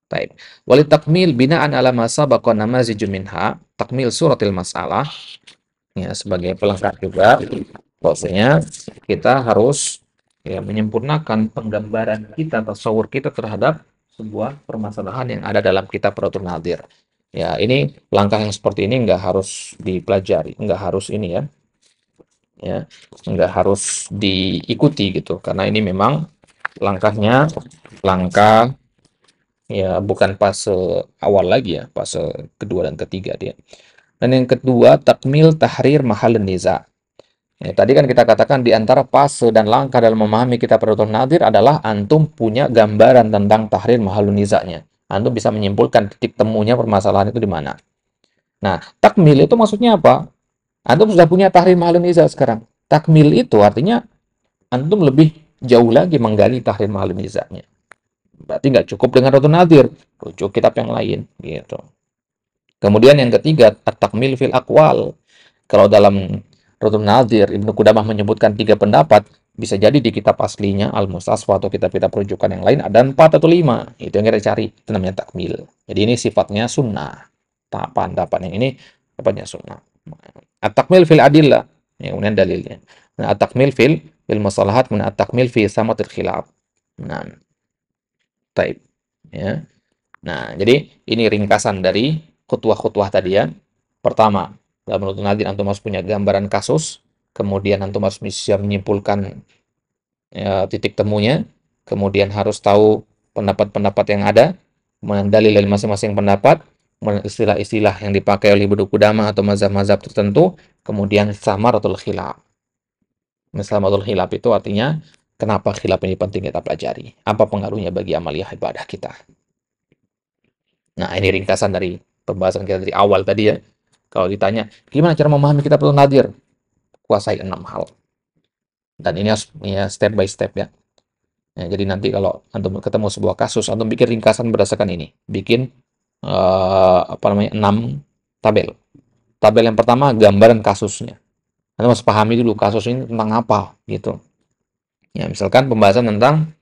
Speaker 1: Baik. Wali takmil binaan ala ma sabaqa namazijun minha, takmil suratil masalah, ya, sebagai pelengkap juga, bahwasanya kita harus ya menyempurnakan penggambaran kita, tasawur kita terhadap sebuah permasalahan yang ada dalam kitab Raddun Nadir. Ya, ini langkah yang seperti ini nggak harus dipelajari, nggak harus ini ya, nggak harus diikuti gitu, karena ini memang langkahnya langkah ya bukan fase awal lagi ya, fase kedua dan ketiga dia. Dan yang kedua, takmil tahrir mahal niza. Ya, tadi kan kita katakan di antara fase dan langkah dalam memahami kitab Raddun Nadir adalah antum punya gambaran tentang tahrir mahalun nizanya. Antum bisa menyimpulkan titik temunya permasalahan itu di mana. Nah, takmil itu maksudnya apa? Antum sudah punya tahrir mahalun niza sekarang. Takmil itu artinya antum lebih jauh lagi menggali tahrir mahalun nizanya. Berarti nggak cukup dengan Raddun Nadir, rujuk kitab yang lain, gitu. Kemudian yang ketiga, at-takmil fil aqwal. Kalau dalam Raddun Nadir, Ibnu Qudamah menyebutkan 3 pendapat, bisa jadi di kitab aslinya, Al-Mustasfa atau kitab-kitab rujukan yang lain, ada 4 atau 5. Itu yang kita cari, itu namanya takmil. Jadi ini sifatnya sunnah. Tahapan-tahapan yang ini, sifatnya sunnah. At-takmil fil adillah, ya, kemudian dalilnya. Nah, at-takmil fil masalahat, kemudian at-takmil fi samatil khilaf. Nah, taib. Ya. Nah, jadi ini ringkasan dari khutwah-khutwah tadi ya. Pertama, dalam Raddun Nadir antum harus punya gambaran kasus, kemudian antum harus bisa menyimpulkan ya, titik temunya, kemudian harus tahu pendapat-pendapat yang ada, kemudian dalil dari masing-masing pendapat, kemudian istilah-istilah yang dipakai oleh Ibnu Qudamah atau mazhab-mazhab tertentu, kemudian samaratul khilaf. Samaratul khilaf itu artinya kenapa khilaf ini penting kita pelajari, apa pengaruhnya bagi amaliyah ibadah kita. Nah, ini ringkasan dari pembahasan kita dari awal tadi ya. Kalau ditanya, gimana cara memahami kitab Raddun Nadir? Kuasai 6 hal. Dan ini harus ya, step by step ya. Ya, jadi nanti kalau antum ketemu sebuah kasus, antum bikin ringkasan berdasarkan ini. Bikin apa namanya 6 tabel. Tabel yang pertama gambaran kasusnya. Antum harus pahami dulu kasus ini tentang apa gitu. Ya, misalkan pembahasan tentang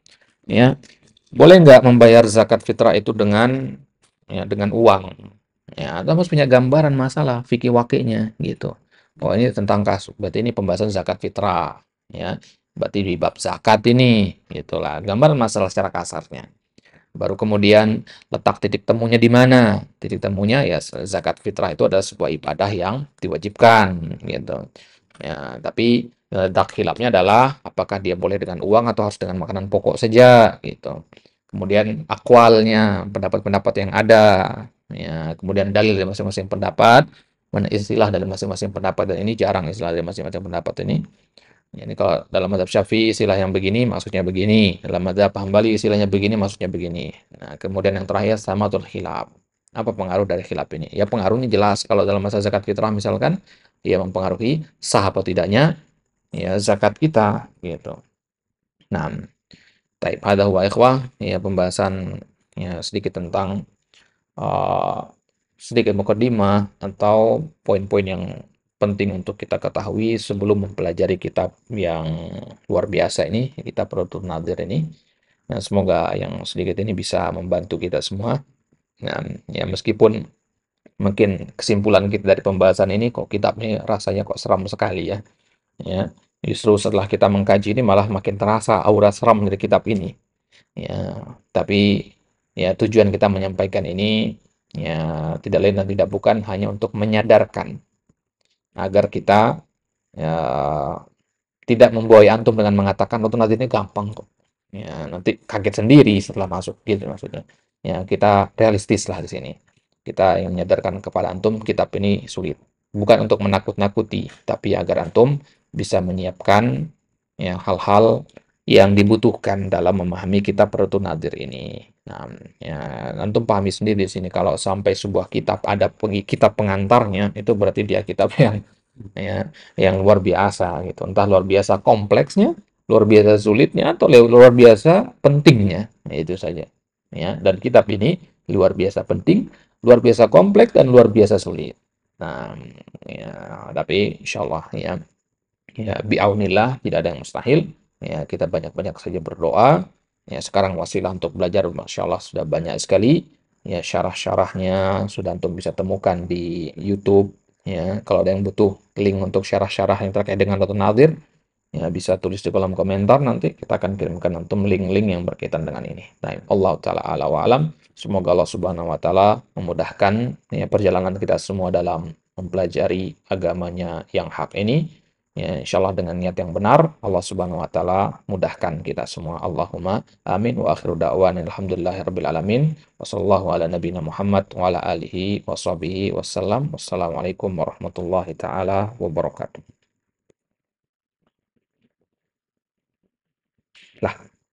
Speaker 1: ya boleh nggak membayar zakat fitrah itu dengan ya dengan uang. Ya, kita harus punya gambaran masalah fikih wakilnya gitu. Oh, ini tentang kasus. Berarti ini pembahasan zakat fitrah, ya. Berarti di bab zakat ini, gitulah. Gambaran masalah secara kasarnya. Baru kemudian letak titik temunya di mana? Titik temunya ya zakat fitrah itu adalah sebuah ibadah yang diwajibkan, gitu. Ya, tapi letak khilafnya adalah apakah dia boleh dengan uang atau harus dengan makanan pokok saja, gitu. Kemudian akwalnya, pendapat-pendapat yang ada, ya, kemudian dalil dari masing-masing pendapat, mana istilah dari masing-masing pendapat, dan ini jarang istilah dari masing-masing pendapat ini. Ya, ini kalau dalam mazhab Syafi'i istilah yang begini maksudnya begini, dalam mazhab Hambali istilahnya begini maksudnya begini. Nah, kemudian yang terakhir samatul khilaf. Apa pengaruh dari khilaf ini? Ya pengaruhnya jelas kalau dalam masa zakat fitrah misalkan ya mempengaruhi sah atau tidaknya ya zakat kita gitu. Nah, taib hadza huwa ikhwah, ya pembahasan ya sedikit tentang uh, sedikit mukaddimah atau poin-poin yang penting untuk kita ketahui sebelum mempelajari kitab yang luar biasa ini, kitab Raddun Nadir ini. Nah, semoga yang sedikit ini bisa membantu kita semua. Nah, ya meskipun mungkin kesimpulan kita dari pembahasan ini kok kitab ini rasanya kok seram sekali ya. Ya, justru setelah kita mengkaji ini malah makin terasa aura seram dari kitab ini. Ya, tapi ya tujuan kita menyampaikan ini ya tidak lain dan tidak bukan hanya untuk menyadarkan agar kita ya tidak membuai antum dengan mengatakan nonton nanti ini gampang kok. Ya, nanti kaget sendiri setelah masuk gitu maksudnya. Ya, kita realistis lah di sini. Kita yang menyadarkan kepada antum kitab ini sulit. Bukan untuk menakut-nakuti, tapi agar antum bisa menyiapkan ya hal-hal yang dibutuhkan dalam memahami kitab Rotun Nadir ini. Nah, ya, antum pahami sendiri di sini kalau sampai sebuah kitab ada kitab pengantarnya, itu berarti dia kitab yang luar biasa gitu. Entah luar biasa kompleksnya, luar biasa sulitnya, atau luar biasa pentingnya. Nah, itu saja. Ya, dan kitab ini luar biasa penting, luar biasa kompleks, dan luar biasa sulit. Nah, ya, tapi insya Allah ya, ya, biaunillah tidak ada yang mustahil. Ya, kita banyak-banyak saja berdoa. Ya, sekarang wasilah untuk belajar, masya Allah sudah banyak sekali. Ya, syarah-syarahnya sudah antum bisa temukan di YouTube. Ya, kalau ada yang butuh link untuk syarah-syarah yang terkait dengan Dr. Nadir, ya bisa tulis di kolom komentar, nanti kita akan kirimkan antum link-link yang berkaitan dengan ini. Nah, Allah taala ala wa alam. Semoga Allah Subhanahu wa taala memudahkan ya perjalanan kita semua dalam mempelajari agamanya yang hak ini. Ya, insyaallah dengan niat yang benar, Allah Subhanahu wa taala mudahkan kita semua. Allahumma amin wa akhiru da'wana alhamdulillahirabbil alamin. Wassallallahu ala nabiyina Muhammad wa ala alihi washabihi wassalam. Wassalamualaikum warahmatullahi taala wabarakatuh. Lah,